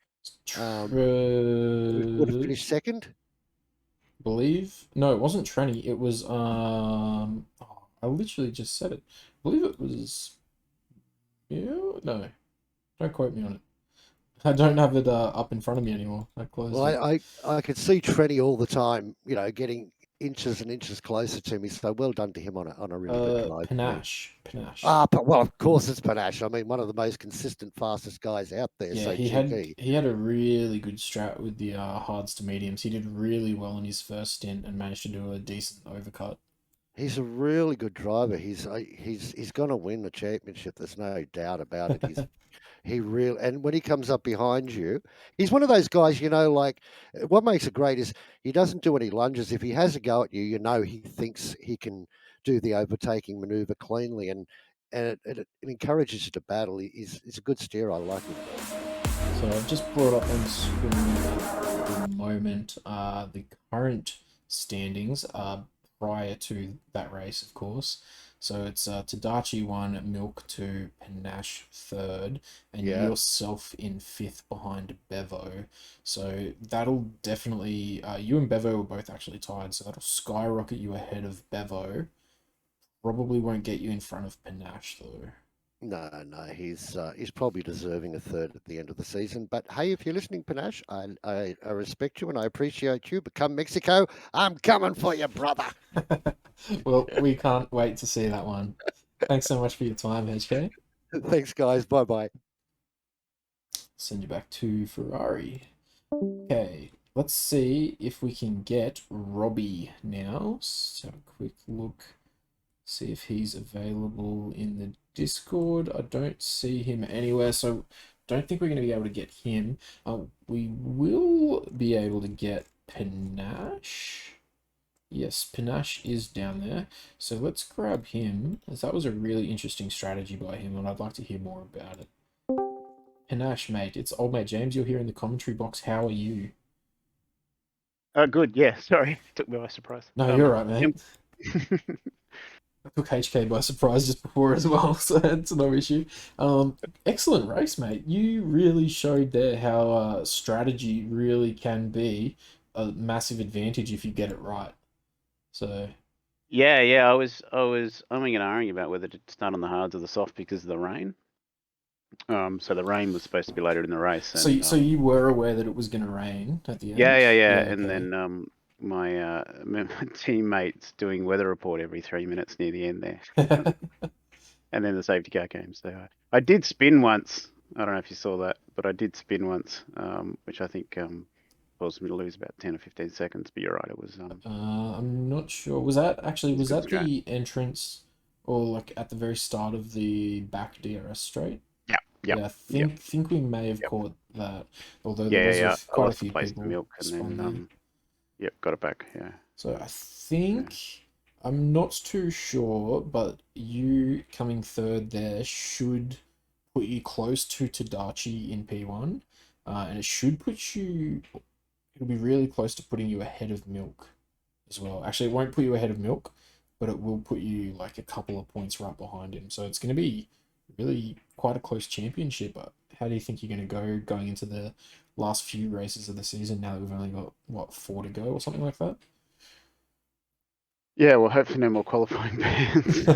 Who would have finished second? Believe no, it wasn't Trenny. It was I literally just said it. I believe it was you. No, don't quote me on it. I don't have it up in front of me anymore. I closed it. Well, I could see Trenny all the time, getting inches and inches closer to me. So well done to him on a really good drive. Panache. But well, of course it's Panache. I mean, one of the most consistent, fastest guys out there. Yeah, so he had a really good strat with the hards to mediums. He did really well in his first stint and managed to do a decent overcut. He's a really good driver. He's going to win the championship. There's no doubt about it. And when he comes up behind you, he's one of those guys, like what makes it great is he doesn't do any lunges. If he has a go at you, he thinks he can do the overtaking maneuver cleanly, and it encourages you to battle. He's a good steer. I like him. So I've just brought up on screen at the moment the current standings prior to that race, of course. So it's Tadachi 1, Milk 2, Panache 3rd, and yourself in 5th behind Bevo. So that'll definitely, you and Bevo were both actually tied, so that'll skyrocket you ahead of Bevo. Probably won't get you in front of Panache though. No, he's probably deserving a third at the end of the season. But hey, if you're listening, Panache, I respect you and I appreciate you. But come Mexico, I'm coming for you, brother. Well, we can't wait to see that one. Thanks so much for your time, HK. Thanks, guys. Bye-bye. Send you back to Ferrari. Okay, let's see if we can get Robbie now. So have a quick look. See if he's available in the Discord. I don't see him anywhere, so don't think we're going to be able to get him. We will be able to get Panache. Yes, Panache is down there. So let's grab him, as that was a really interesting strategy by him, and I'd like to hear more about it. Panache, mate. It's old mate James. You're here in the commentary box. How are you? Good. Yeah. Sorry, took me by surprise. No, you're right, man. I took HK by surprise just before as well, so it's no issue. Excellent race, mate. You really showed there how strategy really can be a massive advantage if you get it right. So. Yeah. I was umming and ahhing about whether to start on the hards or the soft because of the rain. So the rain was supposed to be later in the race. And, so you were aware that it was going to rain at the end? Yeah. And then my teammates doing weather report every 3 minutes near the end there, and then the safety car came. So I did spin once. I don't know if you saw that, but I did spin once, which I think caused me to lose about 10 or 15 seconds. But you're right, it was I'm not sure. Was that good scratch. the entrance or like at the very start of the back DRS straight? Yeah, yep, Yeah, I yep, think we may have yep. caught that, although there Yeah, was yeah. I quite a lost the few place to people milk, and spun there. then yep, got it back. Yeah. So I think I'm not too sure, but you coming third there should put you close to Tadachi in P1, and it should put you. It'll be really close to putting you ahead of Milk as well. Actually, it won't put you ahead of Milk, but it will put you like a couple of points right behind him. So it's going to be really quite a close championship. How do you think you're going to go going into the last few races of the season now that we've only got, what, 4 to go or something like that? Yeah, well, hopefully no more qualifying bans.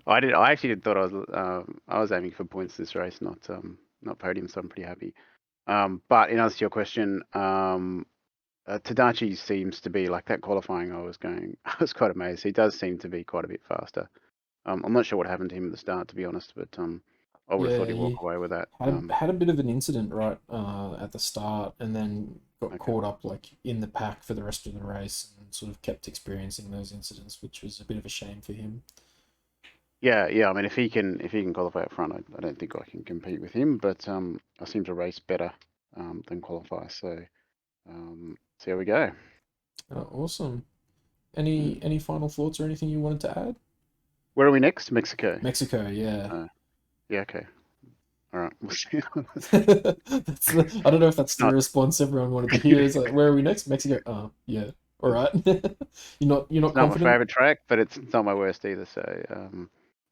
I actually thought I was aiming for points this race, not podium, so I'm pretty happy. But in answer to your question, Tadachi seems to be like that qualifying. I was quite amazed. He does seem to be quite a bit faster. I'm not sure what happened to him at the start, to be honest, but I would have thought Yeah, he'd walk he away with that. had a bit of an incident right at the start, and then got Okay. caught up like in the pack for the rest of the race, and sort of kept experiencing those incidents, which was a bit of a shame for him. Yeah. I mean, if he can qualify up front, I don't think I can compete with him. But I seem to race better than qualify. So here we go. Awesome. Any final thoughts or anything you wanted to add? Where are we next? Mexico. Mexico, yeah. Yeah. Okay. All right. We'll see. I don't know if that's the Not response everyone wanted to hear. Is like, where are we next? Mexico. Oh, yeah. All right. You're not It's not my confident? favorite track, but it's not my worst either. So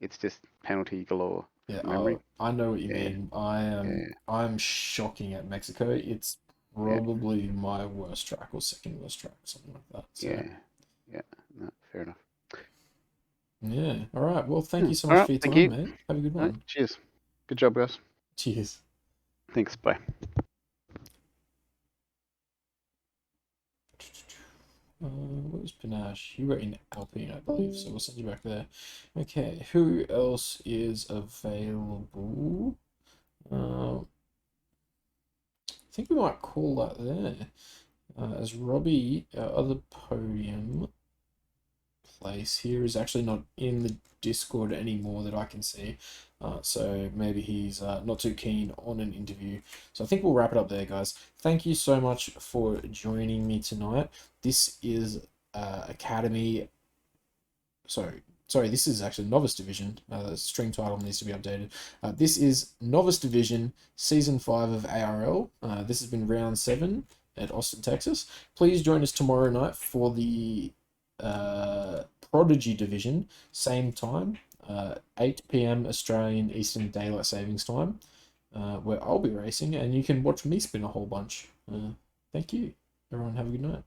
it's just penalty galore. Yeah, Memory. I know what you Yeah. mean. Yeah. I'm shocking at Mexico. It's Yeah. probably my worst track or second worst track, something like that. So, Yeah. No, fair enough. yeah. All right. Well, thank you so All much right. for your Thank time, you. mate. Have a good All right, one. cheers. Good job, guys. Cheers. Thanks. Bye. Where's Panache? You were in Alpine, I believe, so we'll send you back there. Okay, who else is available? I think we might call that there. As Robbie, our other podium place here, is actually not in the Discord anymore that I can see. So maybe he's not too keen on an interview. So I think we'll wrap it up there, guys. Thank you so much for joining me tonight. This is Academy. Sorry, this is actually Novice Division. The stream title needs to be updated. This is Novice Division, Season 5 of ARL. This has been Round 7 at Austin, Texas. Please join us tomorrow night for the Prodigy Division, same time, 8 p.m. Australian Eastern Daylight Savings Time, where I'll be racing, and you can watch me spin a whole bunch. Thank you. Everyone have a good night.